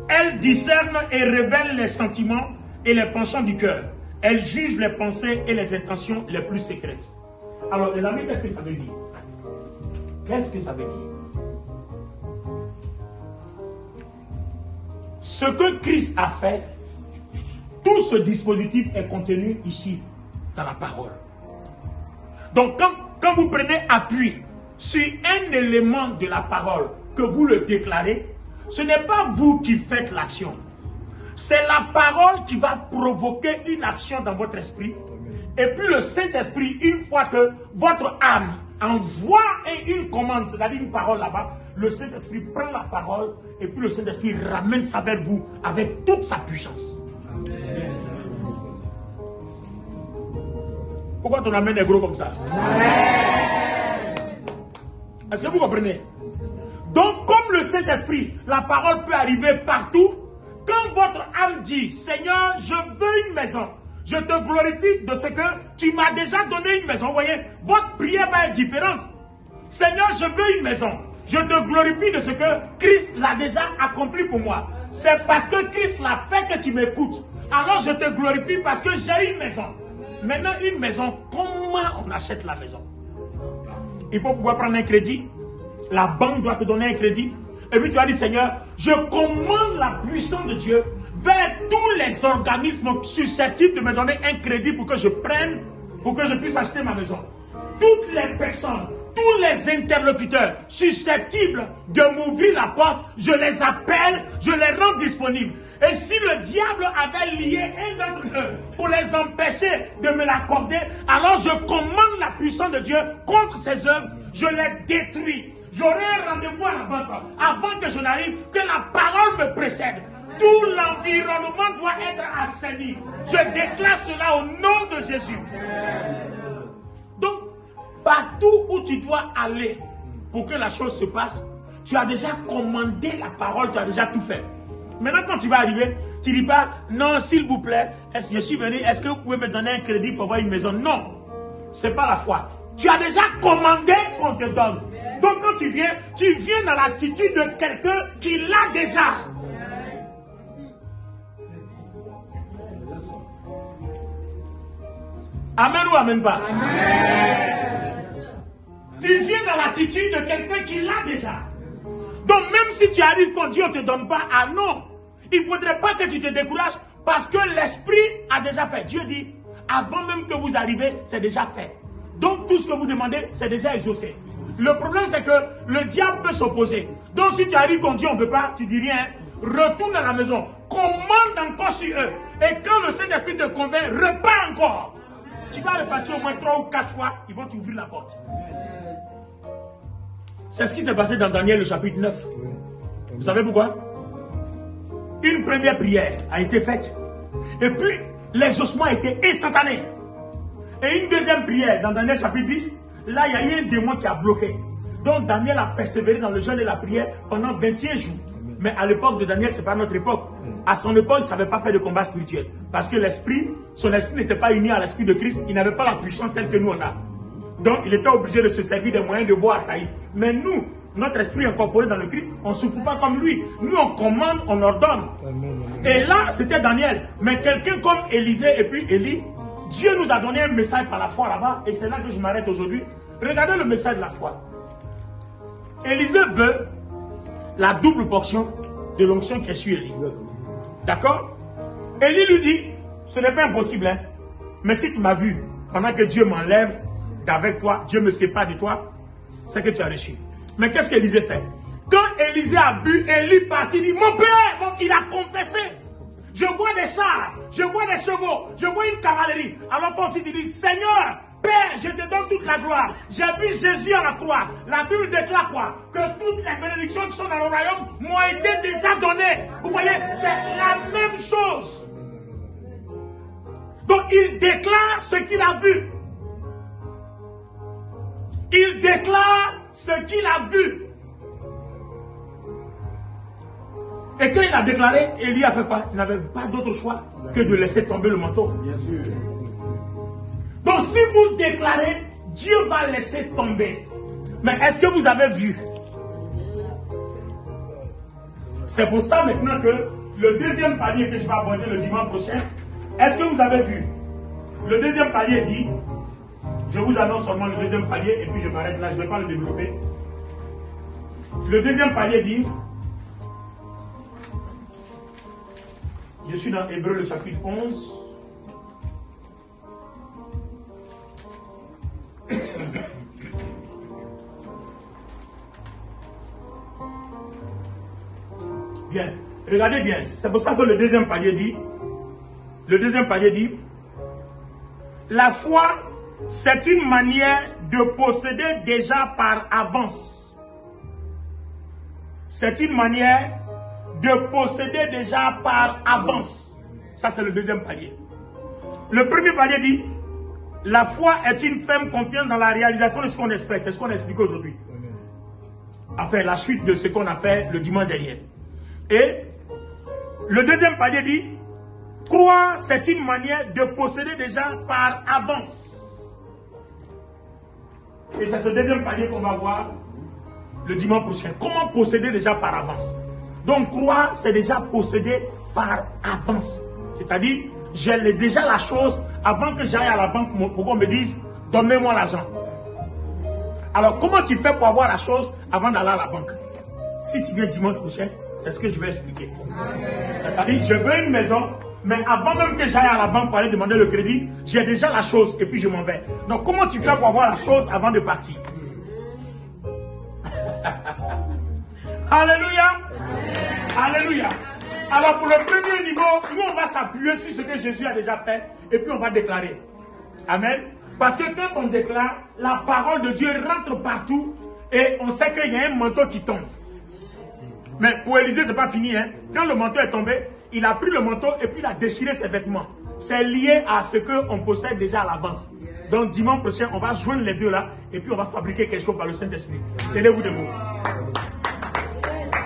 Elle discerne et révèle les sentiments et les penchants du cœur. Elle juge les pensées et les intentions les plus secrètes. Alors, les amis, qu'est-ce que ça veut dire? Qu'est-ce que ça veut dire? Ce que Christ a fait, tout ce dispositif est contenu ici, dans la parole. Donc, quand vous prenez appui sur un élément de la parole, que vous le déclarez, ce n'est pas vous qui faites l'action. C'est la parole qui va provoquer une action dans votre esprit. Et puis le Saint-Esprit, une fois que votre âme envoie une commande, c'est-à-dire une parole là-bas, le Saint-Esprit prend la parole et puis le Saint-Esprit ramène ça vers vous avec toute sa puissance. Amen. Pourquoi ton amen est gros comme ça? Est-ce que vous comprenez? Donc comme le Saint-Esprit, la parole peut arriver partout. Quand votre âme dit, Seigneur, je veux une maison, je te glorifie de ce que tu m'as déjà donné une maison. Vous voyez, votre prière va être différente. Seigneur, je veux une maison. Je te glorifie de ce que Christ l'a déjà accompli pour moi. C'est parce que Christ l'a fait que tu m'écoutes. Alors je te glorifie parce que j'ai une maison. Maintenant, une maison, comment on achète la maison? Il faut pouvoir prendre un crédit. La banque doit te donner un crédit. Et puis tu as dit, Seigneur, je commande la puissance de Dieu vers tous les organismes susceptibles de me donner un crédit pour que je prenne, pour que je puisse acheter ma maison. Toutes les personnes, tous les interlocuteurs susceptibles de m'ouvrir la porte, je les appelle, je les rends disponibles. Et si le diable avait lié un d'entre eux pour les empêcher de me l'accorder, alors je commande la puissance de Dieu contre ces œuvres, je les détruis. J'aurai un rendez-vous à la banque avant que je n'arrive, que la parole me précède. Tout l'environnement doit être assaini. Je déclare cela au nom de Jésus. Donc, partout où tu dois aller pour que la chose se passe, tu as déjà commandé la parole, tu as déjà tout fait. Maintenant, quand tu vas arriver, tu ne dis pas, non, s'il vous plaît, je suis venu, est-ce que vous pouvez me donner un crédit pour avoir une maison? Non, ce n'est pas la foi. Tu as déjà commandé qu'on te donne. Donc quand tu viens dans l'attitude de quelqu'un qui l'a déjà. Amen ou amen pas? Amen. Tu viens dans l'attitude de quelqu'un qui l'a déjà. Donc même si tu arrives quand Dieu ne te donne pas, ah non, il ne faudrait pas que tu te décourages Parce que l'esprit a déjà fait. Dieu dit, avant même que vous arrivez, c'est déjà fait. Donc tout ce que vous demandez, c'est déjà exaucé. Le problème, c'est que le diable peut s'opposer. Donc si tu arrives qu'on dit on ne peut pas, tu dis rien. Retourne à la maison. Commande encore sur eux. Et quand le Saint-Esprit te convainc, repars encore. Tu vas repartir au moins 3 ou 4 fois, ils vont t'ouvrir la porte. C'est ce qui s'est passé dans Daniel, le chapitre 9. Vous savez pourquoi? Une première prière a été faite. Et puis, l'exaucement a été instantané. Et une deuxième prière, dans Daniel chapitre 10, là, il y a eu un démon qui a bloqué. Donc, Daniel a persévéré dans le jeûne et la prière pendant 21 jours. Mais à l'époque de Daniel, ce n'est pas notre époque. À son époque, il ne savait pas faire de combat spirituel. Parce que son esprit n'était pas uni à l'esprit de Christ. Il n'avait pas la puissance telle que nous on a. Donc, il était obligé de se servir des moyens de boire à Taï. Mais nous, notre esprit incorporé dans le Christ, on ne souffre pas comme lui. Nous, on commande, on ordonne. Et là, c'était Daniel. Mais quelqu'un comme Élisée et puis Élie, Dieu nous a donné un message par la foi là-bas. Et c'est là que je m'arrête aujourd'hui. Regardez le message de la foi. Élisée veut la double portion de l'onction qui est sur Élie. D'accord? Élie lui dit, ce n'est pas impossible, hein? Mais si tu m'as vu, pendant que Dieu m'enlève d'avec toi, Dieu me sépare de toi, c'est que tu as reçu. Mais qu'est-ce qu'Élisée fait? Quand Élisée a vu Élie partir, il dit, mon père, donc il a confessé. Je vois des chars, je vois des chevaux, je vois une cavalerie. Alors toi aussi tu dis, Seigneur, Père, je te donne toute la gloire. J'ai vu Jésus à la croix. La Bible déclare quoi? Que toutes les bénédictions qui sont dans le royaume m'ont été déjà données. Vous voyez, c'est la même chose. Donc il déclare ce qu'il a vu. Il déclare ce qu'il a vu. Et quand il a déclaré, Élie a fait quoi? Il n'avait pas d'autre choix que de laisser tomber le manteau. Bien sûr. Donc si vous déclarez, Dieu va laisser tomber. Mais est-ce que vous avez vu? C'est pour ça maintenant que le deuxième palier que je vais aborder le dimanche prochain, est-ce que vous avez vu? Le deuxième palier dit, je vous annonce seulement le deuxième palier et puis je m'arrête là, je ne vais pas le développer. Le deuxième palier dit, je suis dans Hébreux le chapitre 11. Bien, regardez bien, c'est pour ça que le deuxième palier dit, la foi, c'est une manière de posséder déjà par avance. C'est une manière de posséder déjà par avance. Ça, c'est le deuxième palier. Le premier palier dit, la foi est une ferme confiance dans la réalisation de ce qu'on espère. C'est ce qu'on explique aujourd'hui. Enfin, la suite de ce qu'on a fait le dimanche dernier. Et le deuxième palier dit, croire, c'est une manière de posséder déjà par avance. Et c'est ce deuxième palier qu'on va voir le dimanche prochain. Comment posséder déjà par avance? Donc, croire, c'est déjà posséder par avance. C'est-à-dire, j'ai déjà la chose avant que j'aille à la banque pour qu'on me dise, donnez-moi l'argent. Alors, comment tu fais pour avoir la chose avant d'aller à la banque? Si tu viens dimanche prochain, c'est ce que je vais expliquer. C'est-à-dire, je veux une maison, mais avant même que j'aille à la banque pour aller demander le crédit, j'ai déjà la chose et puis je m'en vais. Donc, comment tu fais pour avoir la chose avant de partir? Alléluia. Alléluia. Alors, pour le premier niveau, nous, on va s'appuyer sur ce que Jésus a déjà fait et puis on va déclarer. Amen. Parce que quand on déclare, la parole de Dieu rentre partout et on sait qu'il y a un manteau qui tombe. Mais pour Élisée, ce n'est pas fini. Hein. Quand le manteau est tombé, il a pris le manteau et puis il a déchiré ses vêtements. C'est lié à ce qu'on possède déjà à l'avance. Donc dimanche prochain, on va joindre les deux là et puis on va fabriquer quelque chose par le Saint-Esprit. Tenez-vous debout.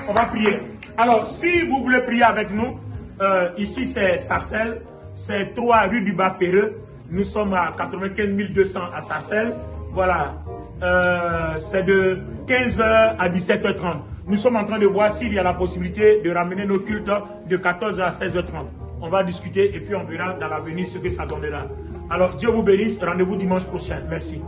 On va prier. Alors, si vous voulez prier avec nous, ici c'est Sarcelles, c'est 3 rue du Bas-Péreux. Nous sommes à 95 200 à Sarcelles. Voilà, c'est de 15h à 17h30. Nous sommes en train de voir s'il y a la possibilité de ramener nos cultes de 14h à 16h30. On va discuter et puis on verra dans l'avenir ce que ça donnera. Alors, Dieu vous bénisse. Rendez-vous dimanche prochain. Merci.